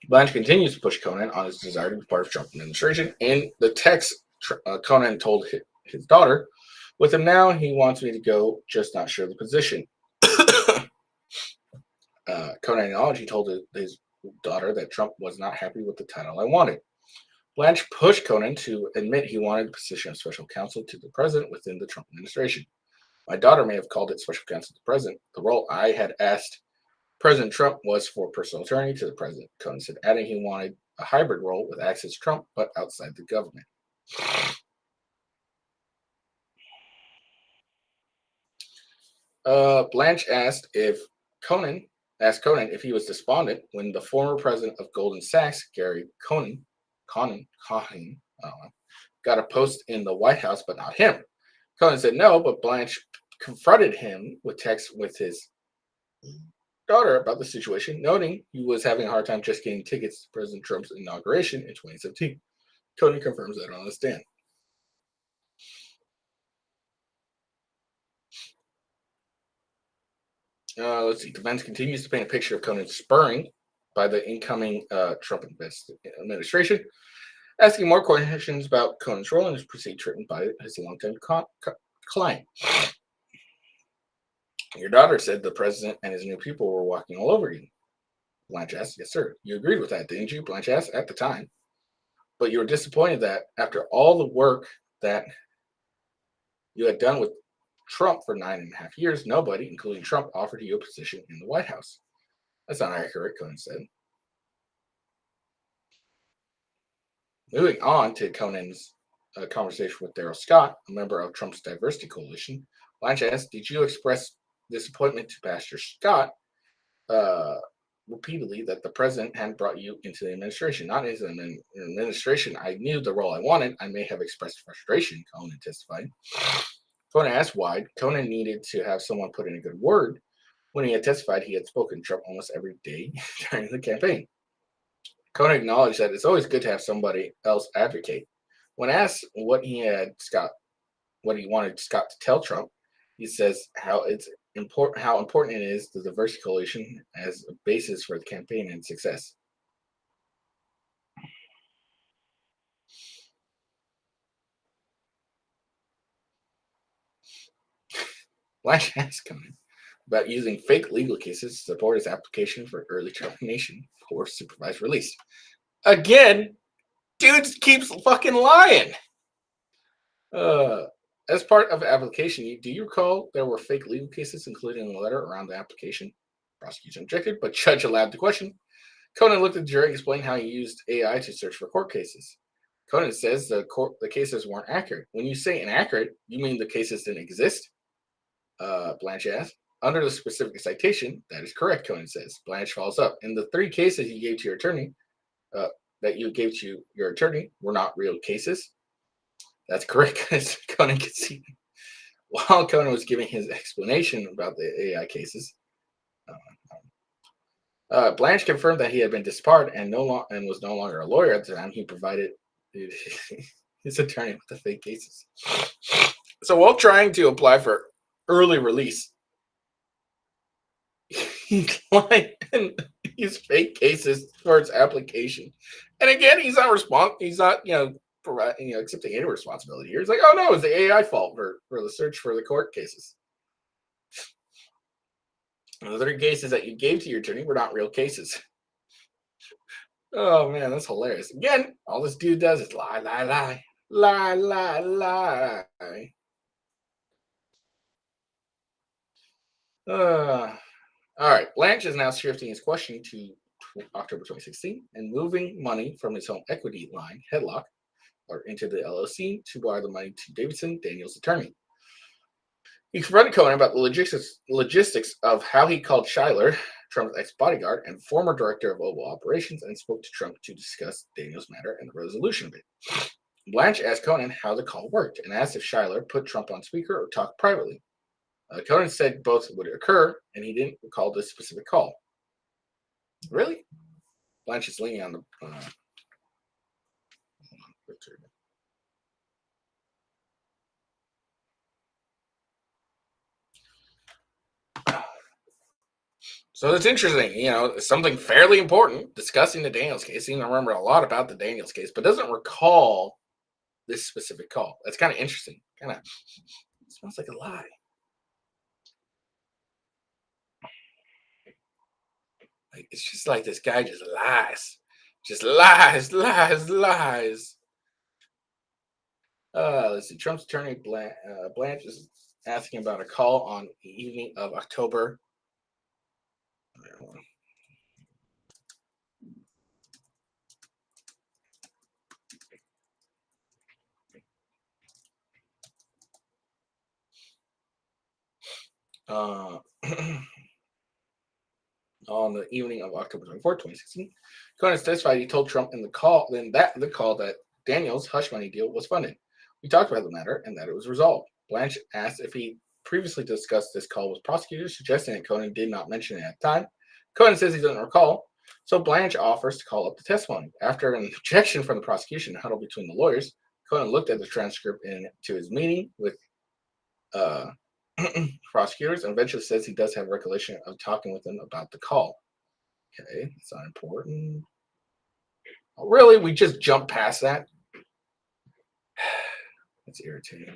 Blanche continues to push Conan on his desire to be part of Trump administration. In the text, Conan told his daughter, with him now, he wants me to go, just not sure the position. Conan acknowledged he told his daughter that Trump was not happy with the title I wanted. Blanche pushed Conan to admit he wanted the position of special counsel to the president within the Trump administration. My daughter may have called it special counsel to the president. The role I had asked President Trump was for personal attorney to the president, Conan said, adding he wanted a hybrid role with access to Trump, but outside the government. Blanche asked Conan if he was despondent when the former president of Goldman Sachs, Gary Cohn, got a post in the White House, but not him. Conan said no, but Blanche confronted him with text with his daughter about the situation, noting he was having a hard time just getting tickets to President Trump's inauguration in 2017. Conan confirms that on the stand. Let's see. Defense continues to paint a picture of Conan spurring by the incoming Trump administration, asking more questions about Conan's role in his perceived treatment by his longtime client. Your daughter said the president and his new people were walking all over you. Blanche asked, yes, sir. You agreed with that, didn't you? Blanche asked, at the time. But you were disappointed that after all the work that you had done with Trump for 9.5 years, nobody, including Trump, offered you a position in the White House. That's not accurate, Conan said. Moving on to Conan's conversation with Daryl Scott, a member of Trump's Diversity Coalition, Blanche asked, did you express disappointment to Pastor Scott repeatedly that the president hadn't brought you into the administration. Not as an administration. I knew the role I wanted. I may have expressed frustration, Conan testified. Conan asked why. Conan needed to have someone put in a good word. When he had testified, he had spoken to Trump almost every day during the campaign. Conan acknowledged that it's always good to have somebody else advocate. When asked what he wanted Scott to tell Trump, he says how important it is the diversity coalition as a basis for the campaign and success. Blanche asked Conan about using fake legal cases to support his application for early termination or supervised release. Again, dude keeps fucking lying. As part of the application, do you recall there were fake legal cases included in the letter around the application? Prosecution objected, but judge allowed the question. Conan looked at the jury and explained how he used AI to search for court cases. Conan says the cases weren't accurate. When you say inaccurate, you mean the cases didn't exist? Blanche asked. Under the specific citation, that is correct, Conan says. Blanche follows up. In the 3 cases you gave to your attorney, were not real cases. That's correct, Conan could see. While Conan was giving his explanation about the AI cases, Blanche confirmed that he had been disbarred and was no longer a lawyer at the time. He provided his attorney with the fake cases. So while trying to apply for early release, he lied and used fake cases for his application. And again, he's not accepting any responsibility here. He's like, oh no, it's the AI fault for the search for the court cases. The 3 cases that you gave to your attorney were not real cases. Oh man, that's hilarious. Again, all this dude does is lie, lie, lie, lie, lie, lie. All right, Blanche is now shifting his questioning to October 2016 and moving money from his home equity line, HEDLOC, or into the LLC to wire the money to Davidson, Daniels' attorney. He confronted Conan about the logistics of how he called Schuyler, Trump's ex-bodyguard and former director of Oval Operations, and spoke to Trump to discuss Daniels' matter and the resolution of it. Blanche asked Conan how the call worked and asked if Schuyler put Trump on speaker or talked privately. Conan said both would occur, and he didn't recall this specific call. Really? Blanche is leaning on the... So it's interesting, something fairly important, discussing the Daniels case. He remembered a lot about the Daniels case, but doesn't recall this specific call. That's kind of interesting. Kind of smells like a lie. Like, it's just like this guy just lies. Just lies, lies, lies. Let's see. Trump's attorney, Blanche, is asking about a call on the evening of October. On the evening of October 24, 2016, Conan testified he told Trump in the call that Daniels' hush money deal was funded. We talked about the matter and that it was resolved. Blanche asked if he previously discussed this call with prosecutors, suggesting that Conan did not mention it at the time. Conan says he doesn't recall, so Blanche offers to call up the testimony. After an objection from the prosecution huddled between the lawyers, Conan looked at the transcript to his meeting with prosecutors and eventually says he does have recollection of talking with them about the call. Okay, that's not important. Oh, really? We just jump past that? That's irritating.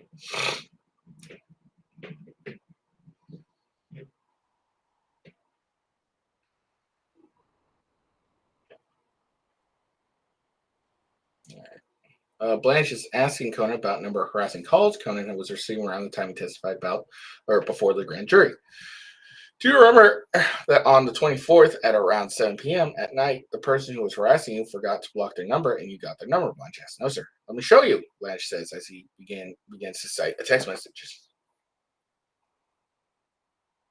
Blanche is asking Conan about number of harassing calls Conan was receiving around the time he testified about or before the grand jury. Do you remember that on the 24th at around 7 p.m. at night, the person who was harassing you forgot to block their number and you got their number? Blanche asked. No, sir. Let me show you, Blanche says as he begins to cite a text message.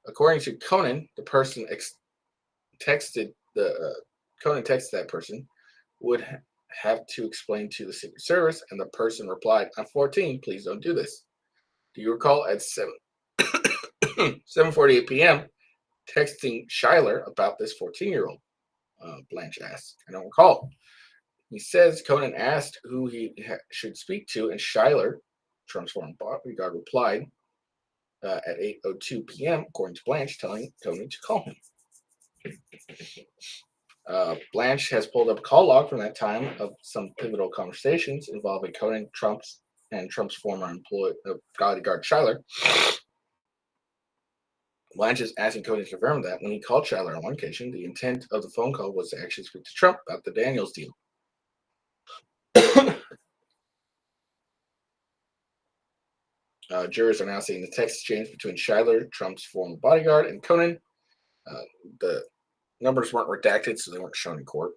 According to Conan, the person texted Conan texted that person would have to explain to the Secret Service, and the person replied, "I'm 14. Please don't do this." Do you recall at 7:48 p.m. texting Schuyler about this 14-year-old? Blanche asked. I don't recall. He says Conan asked who he should speak to, and Schuyler, Trump's former bodyguard, replied at 8:02 p.m. according to Blanche, telling Conan to call him. Blanche has pulled up a call log from that time of some pivotal conversations involving Conan, Trump's former bodyguard Schuyler. Blanche is asking Conan to confirm that when he called Schuyler on one occasion, the intent of the phone call was to actually speak to Trump about the Daniels deal. Jurors are now seeing the text exchange between Schuyler, Trump's former bodyguard, and Conan. The numbers weren't redacted, so they weren't shown in court.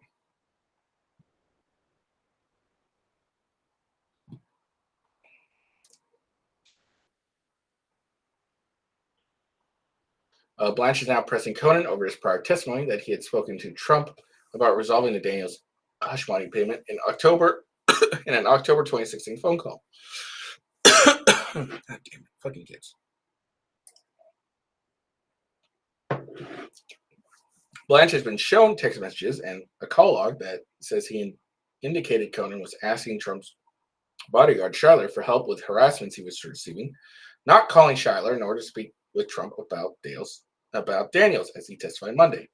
Blanche is now pressing Conan over his prior testimony that he had spoken to Trump about resolving the Daniels hush money payment in October in an October 2016 phone call. God damn it, fucking kids. Blanche has been shown text messages and a call log that says he indicated Conan was asking Trump's bodyguard Schuyler for help with harassments he was receiving, not calling Schuyler in order to speak with Trump about Daniels, as he testified Monday.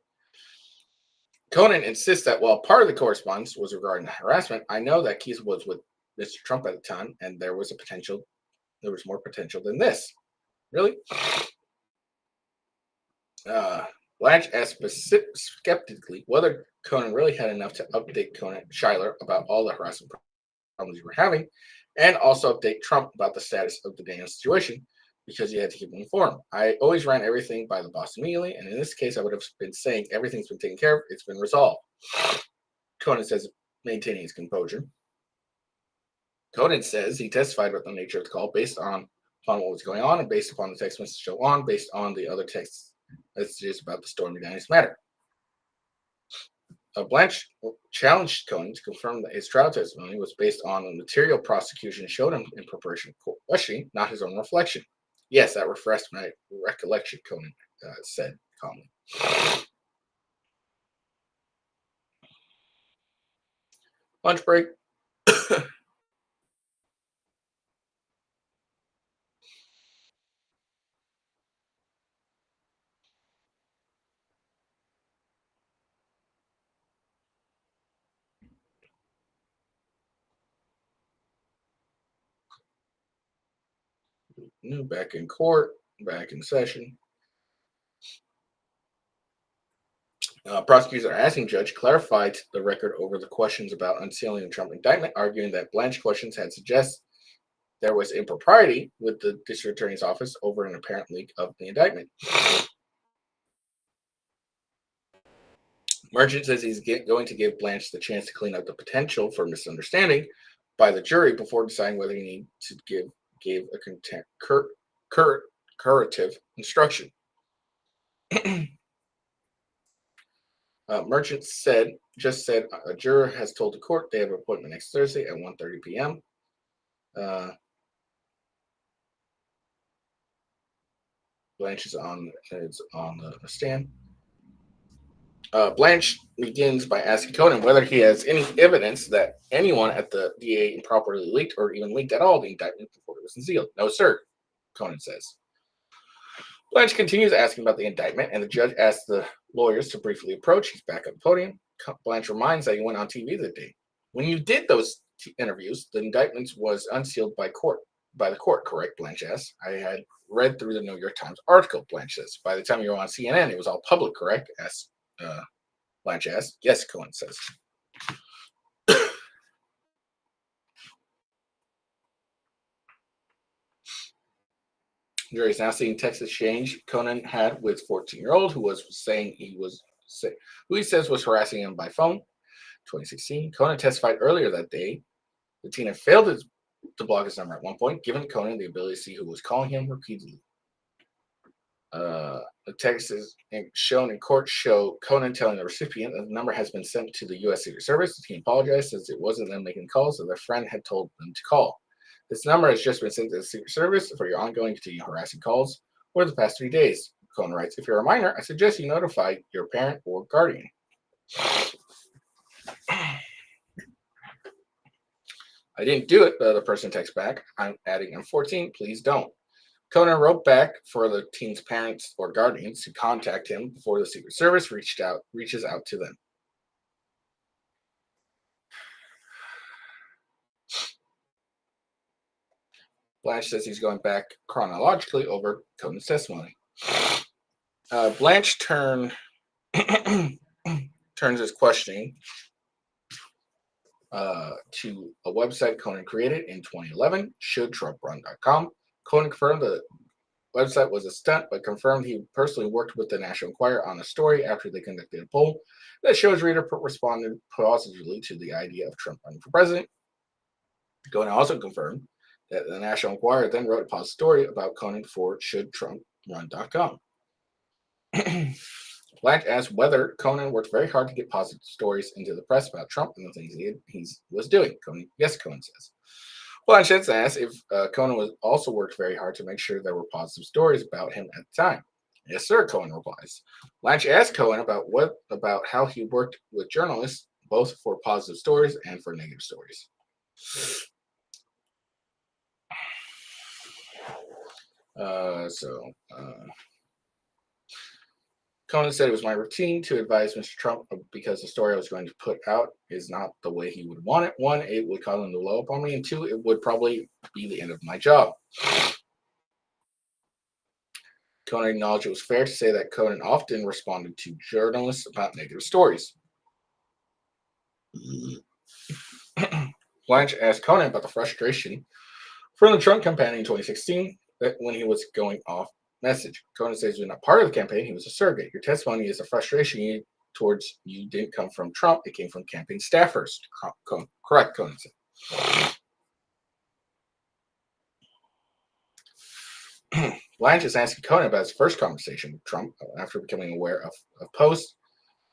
Conan insists that while part of the correspondence was regarding harassment, I know that Keith was with Mr. Trump at the time, and there was more potential than this. Really? Blanche asked skeptically whether Conan really had enough to update Schuyler about all the harassment problems we were having, and also update Trump about the status of the Daniels situation, because he had to keep him informed. I always ran everything by the boss immediately, and in this case, I would have been saying everything's been taken care of, it's been resolved. Conan says, maintaining his composure. Conan says he testified about the nature of the call based upon what was going on, and based upon the text message so on, based on the other text messages about the Stormy Daniels matter. Blanche challenged Conan to confirm that his trial testimony was based on the material prosecution showed him in preparation for questioning, not his own reflection. Yes, that refreshed my recollection, Conan said calmly. Lunch break. New back in court, back in session. Prosecutors are asking judge clarified the record over the questions about unsealing the Trump indictment, arguing that Blanche questions had suggested there was impropriety with the district attorney's office over an apparent leak of the indictment. Merchant says he's going to give Blanche the chance to clean up the potential for misunderstanding by the jury before deciding whether he needs to give a curative instruction. Merchant just said a juror has told the court they have an appointment next Thursday at 1:30 p.m. Blanche is on the stand. Blanche begins by asking Conan whether he has any evidence that anyone at the DA improperly leaked or even leaked at all the indictment before it was unsealed. No, sir, Conan says. Blanche continues asking about the indictment, and the judge asks the lawyers to briefly approach. He's back at the podium. Blanche reminds that he went on TV that day. When you did those interviews, the indictment was unsealed by the court, correct? Blanche asks. I had read through the New York Times article, Blanche says. By the time you were on CNN, it was all public, correct? Blanche asks. Yes, Conan says. Jury is now seeing text exchange Conan had with 14-year-old who he says was harassing him by phone. 2016. Conan testified earlier that day. The teen had failed to block his number at one point, giving Conan the ability to see who was calling him repeatedly. The text is shown in court show Conan telling the recipient that the number has been sent to the U.S. Secret Service. The team apologized since it wasn't them making calls, so their friend had told them to call. This number has just been sent to the Secret Service for your ongoing continued harassing calls for the past 3 days. Conan writes, if you're a minor, I suggest you notify your parent or guardian. I didn't do it, the other person texts back. I'm adding, I'm 14, please don't. Conan wrote back for the teen's parents or guardians to contact him before the Secret Service reaches out to them. Blanche says he's going back chronologically over Conan's testimony. Blanche turns his questioning to a website Conan created in 2011, shouldtrumprun.com. Conan confirmed the website was a stunt, but confirmed he personally worked with the National Enquirer on a story after they conducted a poll that shows reader responded positively to the idea of Trump running for president. Conan also confirmed that the National Enquirer then wrote a positive story about Conan for shouldtrumprun.com. Blanche asked whether Conan worked very hard to get positive stories into the press about Trump and the things he was doing. Yes, Conan says. Blanche asked if Conan also worked very hard to make sure there were positive stories about him at the time. Yes, sir, Conan replies. Blanche asked Conan about how he worked with journalists, both for positive stories and for negative stories. Conan said it was my routine to advise Mr. Trump because the story I was going to put out is not the way he would want it. One, it would cause him to blow up on me, and two, it would probably be the end of my job. Conan acknowledged it was fair to say that Conan often responded to journalists about negative stories. Blanche asked Conan about the frustration from the Trump campaign in 2016 when he was going off message. Conan says he was not part of the campaign, he was a surrogate. Your testimony is a frustration towards you didn't come from Trump, it came from campaign staffers. Correct, Conan said. Blanche is asking Conan about his first conversation with Trump after becoming aware of posts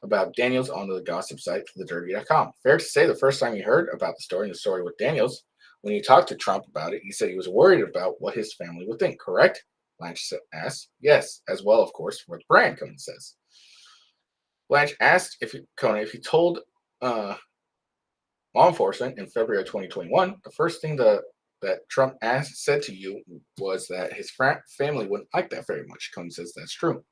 about Daniels on the gossip site, thedirty.com. Fair to say the first time he heard about the story and the story with Daniels, when he talked to Trump about it, he said he was worried about what his family would think, correct? Blanche asked, yes, as well, of course, for the brand, Conan says. Blanche asked Conan if he told law enforcement in February of 2021, the first thing that Trump said to you was that his family wouldn't like that very much. Conan says that's true.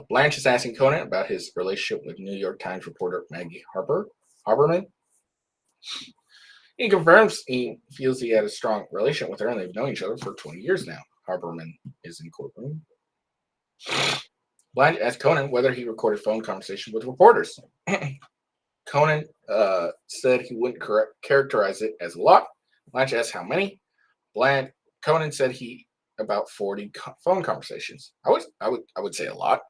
Blanche is asking Conan about his relationship with New York Times reporter Maggie Haberman. He confirms he feels he had a strong relationship with her and they've known each other for 20 years now. Haberman is in courtroom. Blanche asked Conan whether he recorded phone conversations with reporters. Conan said he wouldn't characterize it as a lot. Blanche asked how many. Conan said about 40 phone conversations. I would say a lot.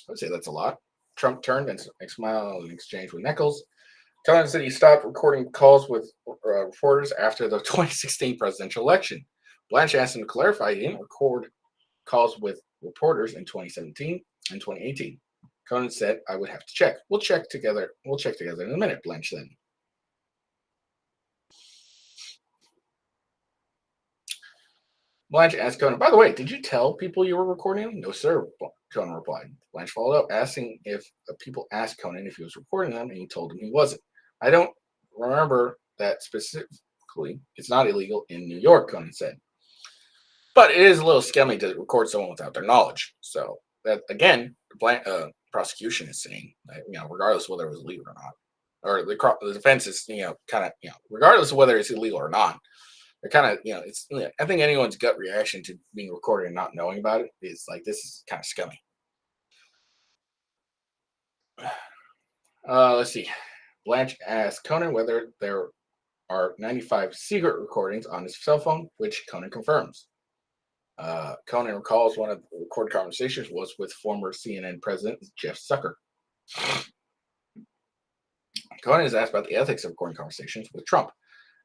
I would say that's a lot. Trump turned and smiled in exchange with Nichols. Conan said he stopped recording calls with reporters after the 2016 presidential election. Blanche asked him to clarify he didn't record calls with reporters in 2017 and 2018. Conan said, I would have to check. We'll check together in a minute, Blanche said. Blanche asked Conan, by the way, did you tell people you were recording them? No, sir, Conan replied. Blanche followed up, asking if people asked Conan if he was recording them, and he told them he wasn't. I don't remember that specifically. It's not illegal in New York, Conan said. But it is a little scummy to record someone without their knowledge. So that again, the prosecution is saying that, regardless of whether it was illegal or not, or the defense is regardless of whether it's illegal or not, they're kind of it's. I think anyone's gut reaction to being recorded and not knowing about it is like, this is kind of scummy. Let's see. Blanche asked Conan whether there are 95 secret recordings on his cell phone, which Conan confirms. Conan recalls one of the recorded conversations was with former CNN president Jeff Zucker. Conan is asked about the ethics of recording conversations with Trump.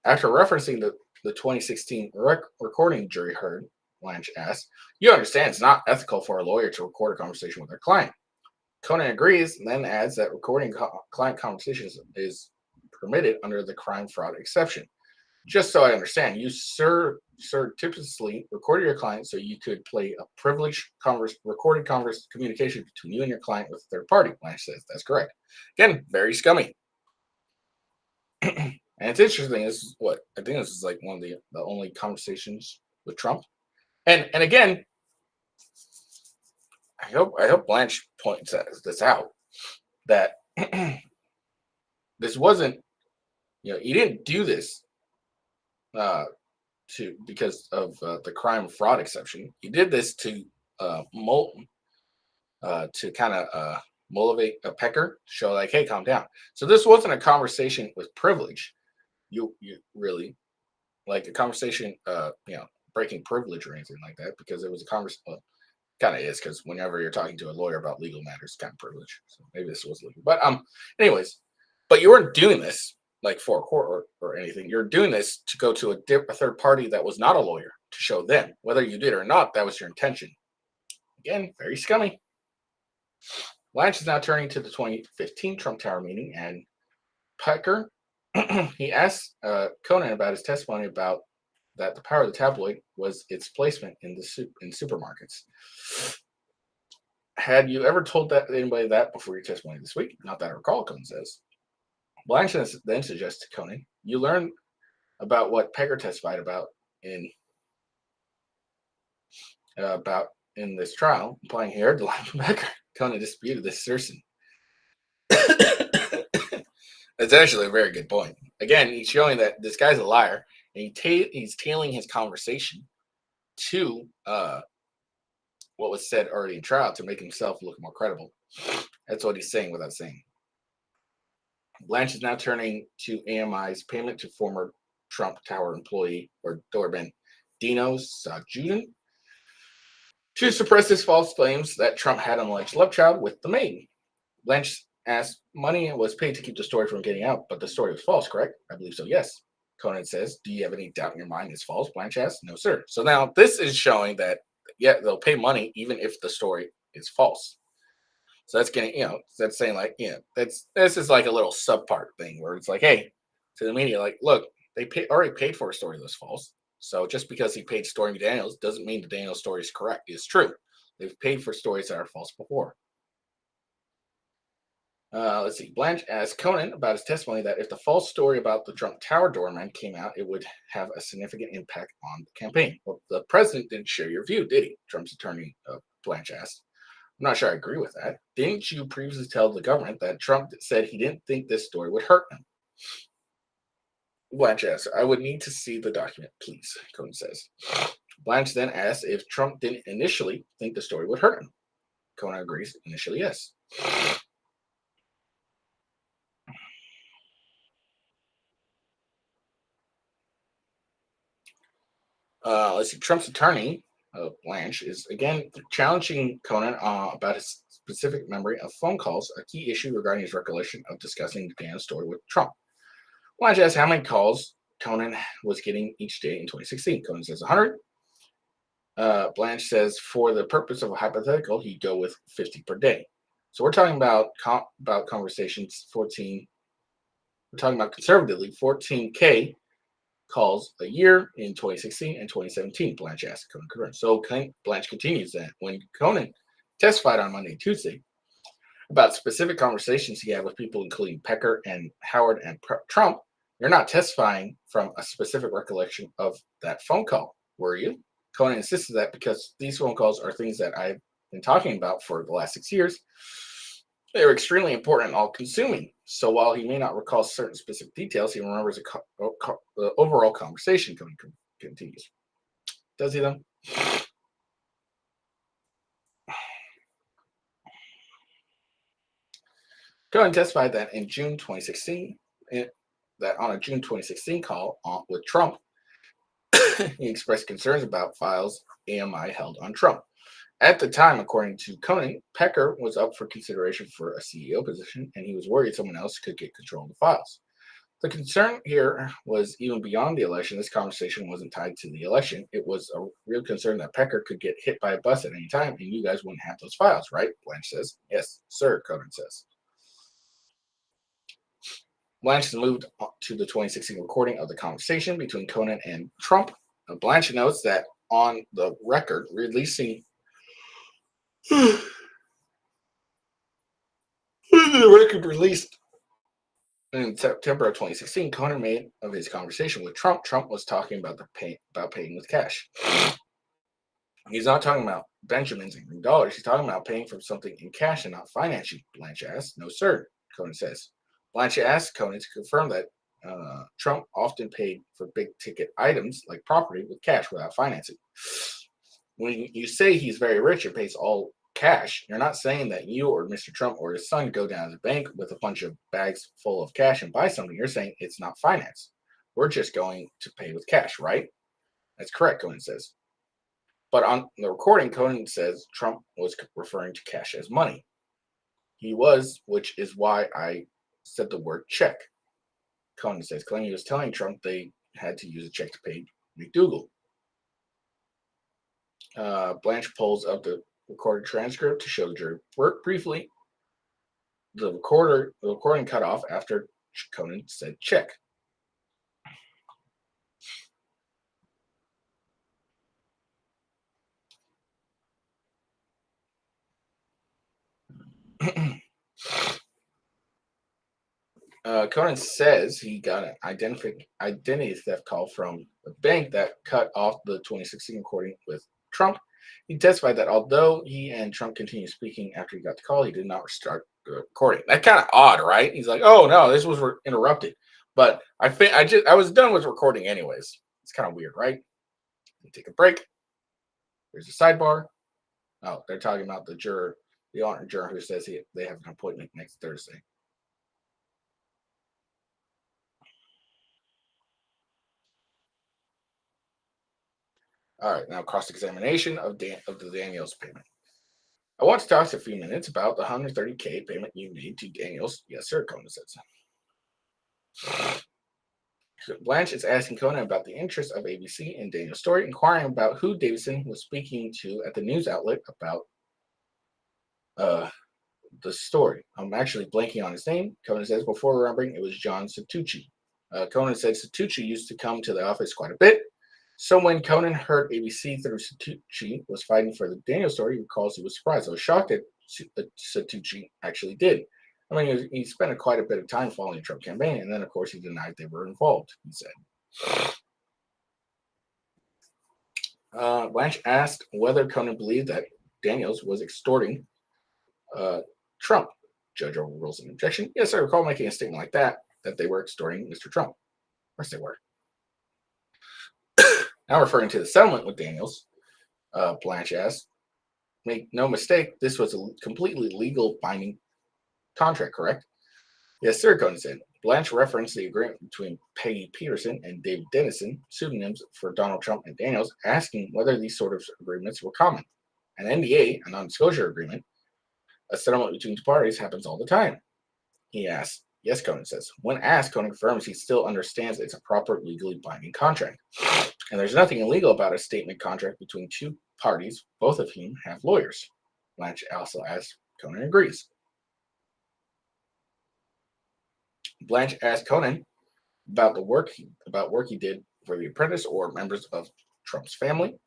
After referencing the 2016 recording jury heard, Blanche asked, "You understand it's not ethical for a lawyer to record a conversation with their client." Conan agrees and then adds that recording client conversations is permitted under the crime fraud exception. Just so I understand, you surreptitiously recorded your client so you could play a privileged recorded communication between you and your client with a third party. Blanche says that's correct. Again, very scummy. And it's interesting. This is what I think this is like one of the only conversations with Trump. And again, I hope Blanche points this out that this wasn't, he didn't do this uh, because of the crime fraud exception. He did this to kind of motivate a Pecker, show like, hey, calm down. So this wasn't a conversation with privilege. You really like a conversation, breaking privilege or anything like that, because it was a conversation. Well, kind of is, because whenever you're talking to a lawyer about legal matters, kind of privilege. So maybe this was legal, but anyways, but you weren't doing this like for a court or anything. You're doing this to go to a third party that was not a lawyer to show them whether you did or not. That was your intention. Again, very scummy. Blanche is now turning to the 2015 Trump Tower meeting, and Pecker he asked Conan about his testimony about that the power of the tabloid was its placement in supermarkets. Had you ever told anybody that before your testimony this week? Not that I recall, Conan says. Blanche then suggests to Conan, you learn about what Pecker testified about in this trial, implying he heard the line from Pecker. Conan disputed this assertion. That's actually a very good point. Again, he's showing that this guy's a liar, and he's tailing his conversation to what was said already in trial to make himself look more credible. That's what he's saying without saying. Blanche is now turning to AMI's payment to former Trump Tower employee or doorman Dino Sajudin to suppress his false claims that Trump had an alleged love child with the maid. Blanche asked, money was paid to keep the story from getting out, but the story was false, correct? I believe so, yes. Conan says, do you have any doubt in your mind it's false? Blanche asks, no, sir. So now this is showing that, yeah, they'll pay money even if the story is false. So that's getting, that's saying like, this is like a little subpart thing where it's like, hey, to the media, like, look, they already paid for a story that's false. So just because he paid Stormy Daniels doesn't mean the Daniels story is correct. It's true. They've paid for stories that are false before. Let's see. Blanche asked Conan about his testimony that if the false story about the Trump Tower doorman came out, it would have a significant impact on the campaign. Well, the president didn't share your view, did he? Trump's attorney, Blanche asked. I'm not sure I agree with that. Didn't you previously tell the government that Trump said he didn't think this story would hurt him? Blanche asks, I would need to see the document, please, Conan says. Blanche then asks if Trump didn't initially think the story would hurt him. Conan agrees, initially, yes. Let's see. Trump's attorney, Blanche, is again challenging Conan about his specific memory of phone calls, a key issue regarding his recollection of discussing the Daniels story with Trump. Blanche asks how many calls Conan was getting each day in 2016. Conan says 100. Blanche says for the purpose of a hypothetical, he'd go with 50 per day. So we're talking about conversations 14. We're talking about conservatively 14K calls a year in 2016 and 2017. Blanche asked, Conan confirmed. So Blanche continues that when Conan testified on Monday and Tuesday about specific conversations he had with people including Pecker and Howard and Trump, you're not testifying from a specific recollection of that phone call, were you? Conan insisted that because these phone calls are things that I've been talking about for the last 6 years, they were extremely important and all-consuming. So while he may not recall certain specific details, he remembers the overall conversation. Conan continues. Does he though? Conan testified that in June 2016, that on a June 2016 call with Trump, he expressed concerns about files AMI held on Trump. At the time, according to Conan, Pecker was up for consideration for a CEO position, and he was worried someone else could get control of the files. The concern here was even beyond the election. This conversation wasn't tied to the election. It was a real concern that Pecker could get hit by a bus at any time and you guys wouldn't have those files, right? Blanche says. Yes, sir, Conan says. Blanche has moved to the 2016 recording of the conversation between Conan and Trump. Blanche notes that on the record releasing the record released in September of 2016, Conan made of his conversation with Trump. Trump was talking about paying with cash. He's not talking about Benjamins and dollars. He's talking about paying for something in cash and not financing. Blanche asks. No, sir, Conan says. Blanche asked Conan to confirm that Trump often paid for big ticket items like property with cash without financing. When you say he's very rich and pays all cash, you're not saying that you or Mr. Trump or his son go down to the bank with a bunch of bags full of cash and buy something. You're saying it's not finance. We're just going to pay with cash, right? That's correct, Conan says. But on the recording, Conan says Trump was referring to cash as money. He was, which is why I said the word check. Conan says, claiming he was telling Trump they had to use a check to pay McDougal. Blanche pulls up the recorded transcript to show the jury briefly. The recording cut off after Conan said check. Conan says he got an identity theft call from the bank that cut off the 2016 recording with Trump. He testified that although he and Trump continued speaking after he got the call, he did not restart the recording. That's kind of odd, right? He's like, "Oh no, this was interrupted," but I was done with recording anyways. It's kind of weird, right? You take a break. There's a sidebar. Oh, they're talking about the honored juror who says they have an appointment next Thursday. All right, now cross-examination of the Daniels payment. I want to talk to a few minutes about the $130K payment you made to Daniels. Yes, sir, Conan says. Blanche is asking Conan about the interest of ABC in Daniel's story, inquiring about who Davidson was speaking to at the news outlet about the story. I'm actually blanking on his name. Conan says before remembering it was John Satucci. Conan said Satucci used to come to the office quite a bit. So when Conan heard ABC through Satucci was fighting for the Daniel story, he recalls he was surprised. I was shocked that Satucci actually did. I mean, he spent quite a bit of time following the Trump campaign, and then, of course, he denied they were involved, he said. Blanche asked whether Conan believed that Daniels was extorting Trump. Judge overrules an objection. Yes, I recall making a statement like that they were extorting Mr. Trump. Of course they were. Now referring to the settlement with Daniels, Blanche asked, make no mistake, this was a completely legal binding contract, correct? Yes, sir, Conan said. Blanche referenced the agreement between Peggy Peterson and David Dennison, pseudonyms for Donald Trump and Daniels, asking whether these sort of agreements were common. An NDA, a non-disclosure agreement, a settlement between two parties happens all the time. He asked. Yes, Conan says. When asked, Conan confirms he still understands it's a proper legally binding contract. And there's nothing illegal about a statement contract between two parties, both of whom have lawyers. Blanche also asks. Conan agrees. Blanche asked Conan about work he did for The Apprentice or members of Trump's family.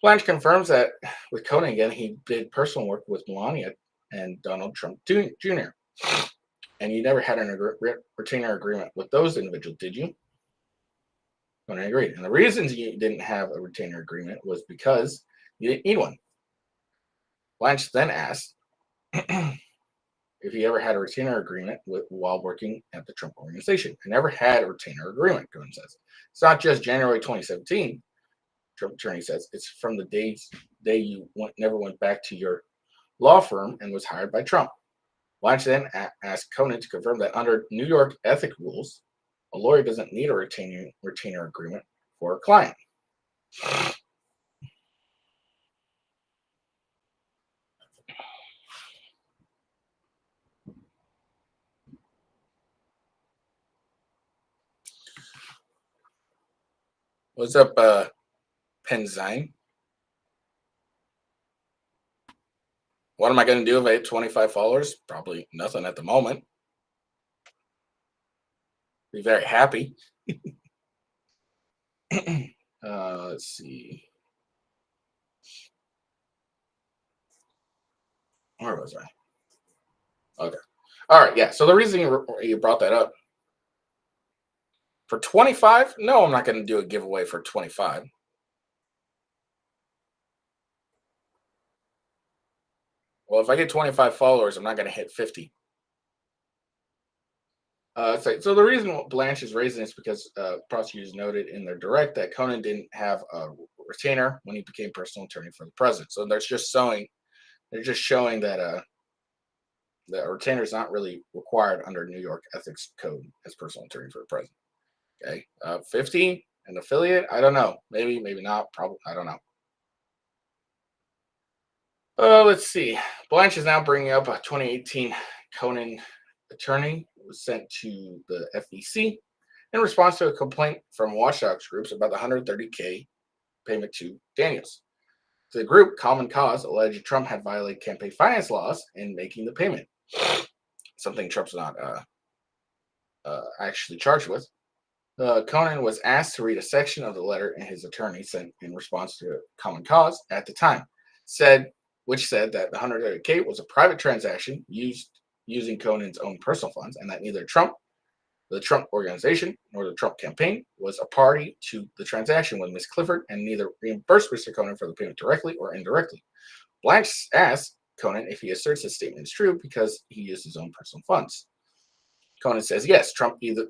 Blanche confirms that with Conan again, he did personal work with Melania and Donald Trump Jr. And you never had a retainer agreement with those individuals, did you? Conan agreed. And the reasons you didn't have a retainer agreement was because you didn't need one. Blanche then asked if he ever had a retainer agreement while working at the Trump organization. I never had a retainer agreement, Conan says. It's not just January 2017, Trump attorney says. It's from the day you never went back to your law firm and was hired by Trump. Blanche then asked Conan to confirm that under New York ethic rules, a lawyer doesn't need a retainer agreement for a client. What's up, Penzine? What am I going to do if I hit 25 followers? Probably nothing at the moment. Be very happy. Let's see. Where was I? Okay. All right. Yeah. So the reason you brought that up for 25, no, I'm not going to do a giveaway for 25. Well, if I get 25 followers, I'm not going to hit 50. So the reason Blanche is raising this because prosecutors noted in their direct that Conan didn't have a retainer when he became personal attorney for the president. So they're just showing that the retainer is not really required under New York ethics code as personal attorney for the president. Okay, 50 an affiliate. I don't know. Maybe, maybe not. Probably. I don't know. Let's see. Blanche is now bringing up a 2018 Conan attorney was sent to the FEC in response to a complaint from watchdogs groups about the 130K payment to Daniels. The group, Common Cause, alleged Trump had violated campaign finance laws in making the payment, something Trump's not actually charged with. Conan was asked to read a section of the letter and his attorney sent in response to Common Cause at the time, which said that the 130K was a private transaction using Conan's own personal funds, and that neither Trump, the Trump organization, nor the Trump campaign was a party to the transaction with Ms. Clifford, and neither reimbursed Mr. Conan for the payment directly or indirectly. Blanche asked Conan if he asserts his statement is true because he used his own personal funds. Conan says yes. Trump either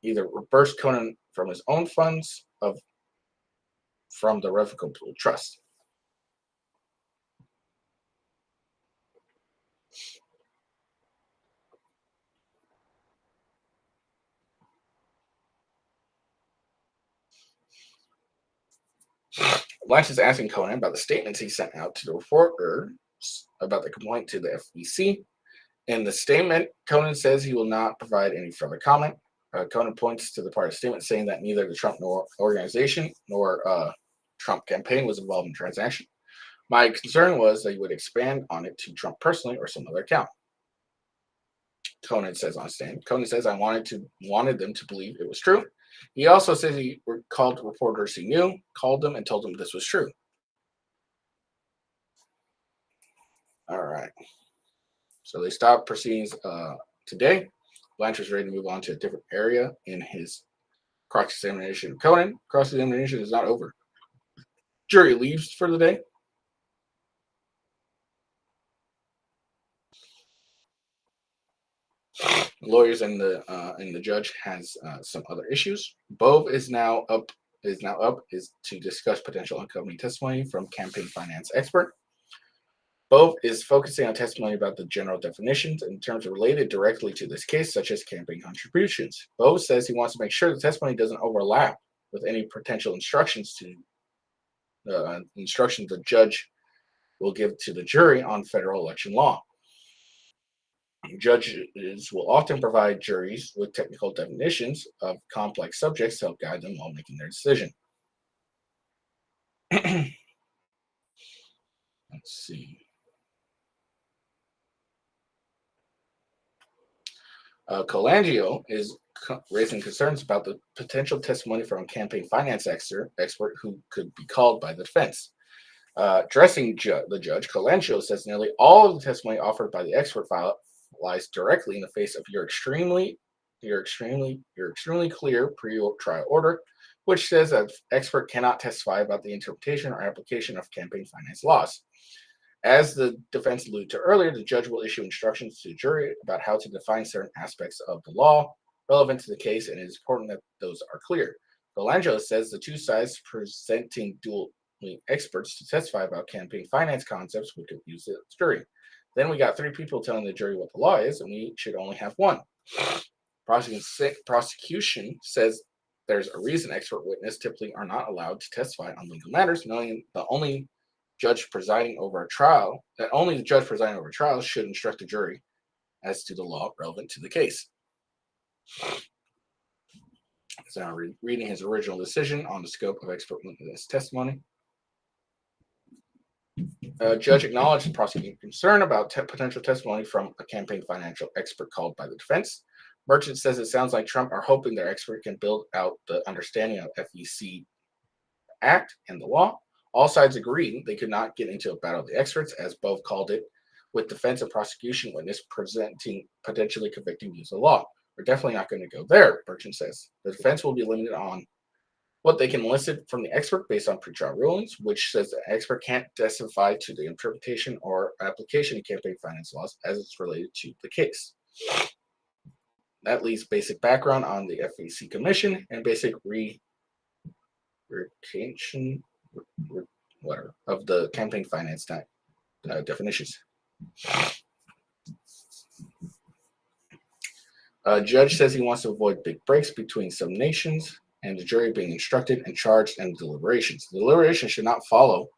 reimbursed Conan from his own funds from the revocable trust. Blanche is asking Conan about the statements he sent out to the reporters about the complaint to the FEC. In the statement, Conan says he will not provide any further comment. Conan points to the part of the statement saying that neither the Trump organization nor Trump campaign was involved in the transaction. My concern was that he would expand on it to Trump personally or some other account. Conan says on stand. Conan says I wanted them to believe it was true. He also says he called reporters he knew, called them, and told them this was true. All right. So they stopped proceedings today. Blanche was ready to move on to a different area in his cross-examination of Conan. Cross-examination is not over. Jury leaves for the day. Lawyers and the judge has some other issues. Bove is now up to discuss potential upcoming testimony from campaign finance expert. Bove is focusing on testimony about the general definitions and terms related directly to this case, such as campaign contributions. Bove says he wants to make sure the testimony doesn't overlap with any potential instructions the judge will give to the jury on federal election law. Judges will often provide juries with technical definitions of complex subjects to help guide them while making their decision. Let's see. Colangio is raising concerns about the potential testimony from a campaign finance expert who could be called by the defense. Addressing the judge, Colangio says nearly all of the testimony offered by the expert lies directly in the face of your extremely clear pre-trial order, which says that expert cannot testify about the interpretation or application of campaign finance laws. As the defense alluded to earlier, the judge will issue instructions to the jury about how to define certain aspects of the law relevant to the case, and it is important that those are clear. Colangio says the two sides presenting dual experts to testify about campaign finance concepts would confuse the jury. Then we got three people telling the jury what the law is, and we should only have one. Prosecution says there's a reason expert witnesses typically are not allowed to testify on legal matters, knowing the only judge presiding over a trial should instruct the jury as to the law relevant to the case. So now reading his original decision on the scope of expert witness testimony. Judge acknowledged the prosecution's concern about potential testimony from a campaign financial expert called by the defense. Merchant says it sounds like Trump are hoping their expert can build out the understanding of FEC Act and the law. All sides agreed they could not get into a battle of the experts, as both called it, with defense and prosecution witness presenting potentially convicting views of the law. We're definitely not going to go there, Merchant says. The defense will be limited on what they can elicit from the expert based on pretrial rulings, which says the expert can't testify to the interpretation or application of campaign finance laws as it's related to the case. That leaves basic background on the FEC Commission and basic retention, whatever, of the campaign finance definitions. Judge says he wants to avoid big breaks between some nations and the jury being instructed and charged and deliberations. The deliberation should not follow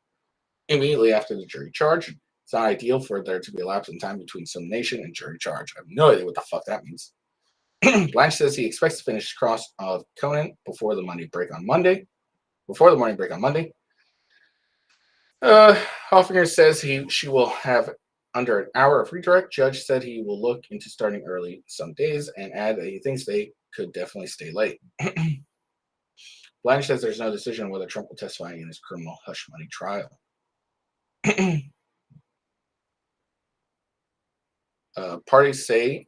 immediately after the jury charge. It's not ideal for there to be a lapse in time between summation and jury charge. I have no idea what the fuck that means. Blanche says he expects to finish cross of Conan before the morning break on Monday. Hoffinger says she will have under an hour of redirect. Judge said he will look into starting early some days and add that he thinks they could definitely stay late. Blanche says there's no decision on whether Trump will testify in his criminal hush money trial. Parties say,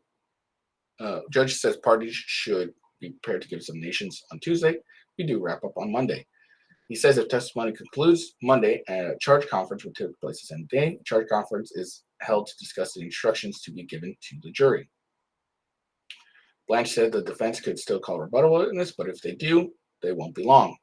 Judge says parties should be prepared to give some nations on Tuesday. We do wrap up on Monday. He says if testimony concludes Monday, a charge conference will take place the same day. The charge conference is held to discuss the instructions to be given to the jury. Blanche said the defense could still call rebuttal witness, but if they do, they won't be long.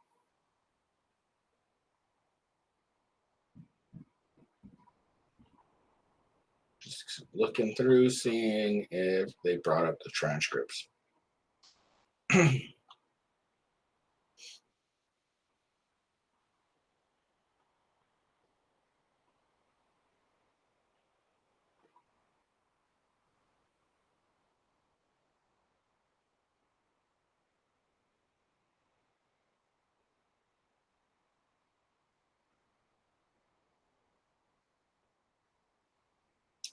Just looking through, seeing if they brought up the transcripts.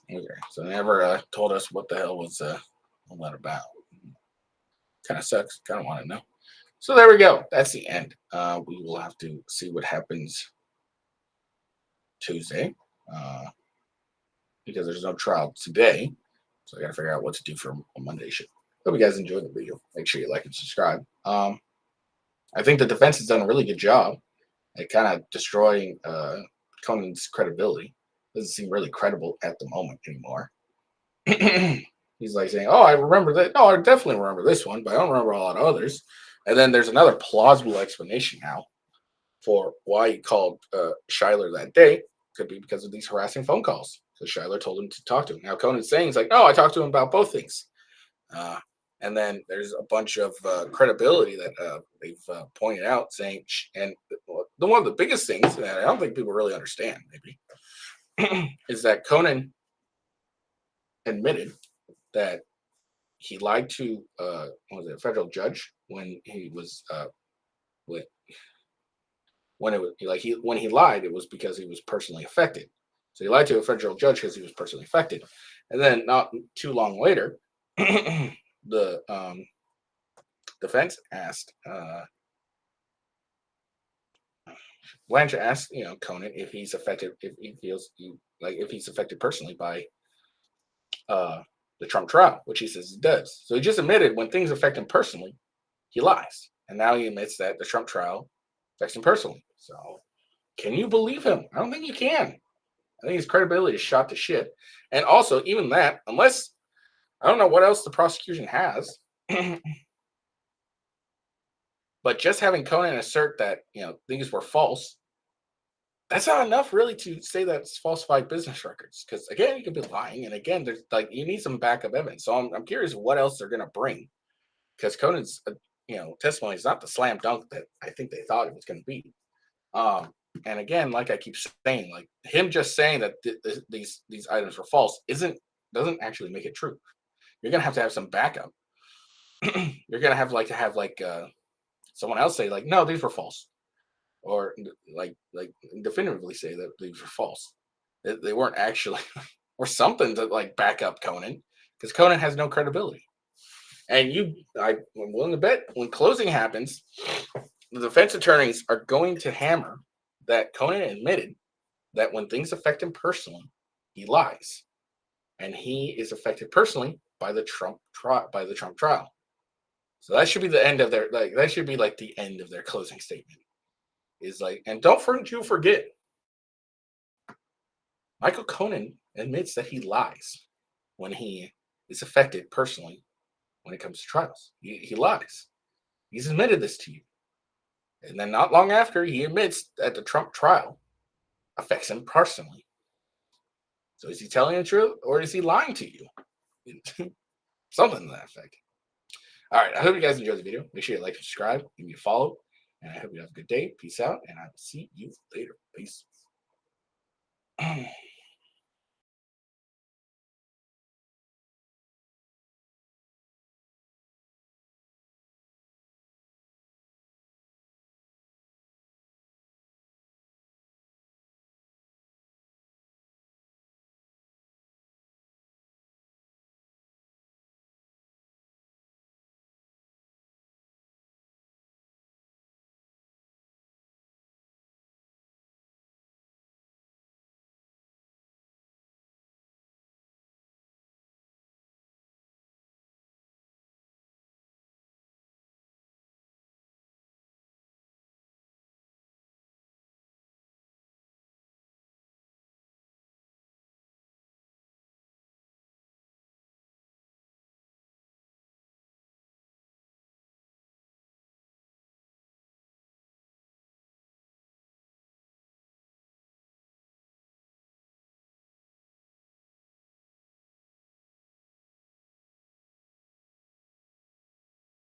Okay, so they never told us what the hell was all that about. Kind of sucks. Kind of want to know. So there we go. That's the end. We will have to see what happens Tuesday because there's no trial today. So I got to figure out what to do for a Monday show. Hope you guys enjoyed the video. Make sure you like and subscribe. I think the defense has done a really good job at kind of destroying Conan's credibility. Doesn't seem really credible at the moment anymore. He's like saying, "Oh, I remember that. No, I definitely remember this one, but I don't remember a lot of others." And then there's another plausible explanation now for why he called Shiler that day. Could be because of these harassing phone calls. So Shiler told him to talk to him. Now Conan's saying he's like, "No, I talked to him about both things." And then there's a bunch of credibility that they've pointed out, saying, and the one of the biggest things that I don't think people really understand, maybe, is that Conan admitted that he lied to was it a federal judge when he was when he lied, it was because he was personally affected. So he lied to a federal judge because he was personally affected, and then not too long later, the defense asked Blanche asked Conan if he's affected, if he feels if he's affected personally by the Trump trial, which he says he does. So he just admitted when things affect him personally, he lies. And now he admits that the Trump trial affects him personally. So can you believe him? I don't think you can. I think his credibility is shot to shit. And also, even that, unless I don't know what else the prosecution has, but just having Conan assert that things were false, that's not enough really to say that it's falsified business records. Because again, you could be lying, and again, there's you need some backup evidence. So I'm curious what else they're gonna bring, because Conan's testimony is not the slam dunk that I think they thought it was gonna be. And again, like I keep saying, like him just saying that these items were false doesn't actually make it true. You're gonna have to have some backup. You're gonna have to have someone else say like, no, these were false, or like definitively say that these were false. They weren't actually, or something to like back up Conan, because Conan has no credibility. And I'm willing to bet when closing happens, the defense attorneys are going to hammer that Conan admitted that when things affect him personally, he lies, and he is affected personally by the Trump trial. So that should be the end of their that should be like the end of their closing statement. Is like, and don't forget, Michael Conan admits that he lies when he is affected personally when it comes to trials. He lies. He's admitted this to you. And then not long after, he admits that the Trump trial affects him personally. So is he telling the truth or is he lying to you? Something to that effect. All right. I hope you guys enjoyed the video. Make sure you like and subscribe. Give me a follow. And I hope you have a good day. Peace out. And I will see you later. Peace.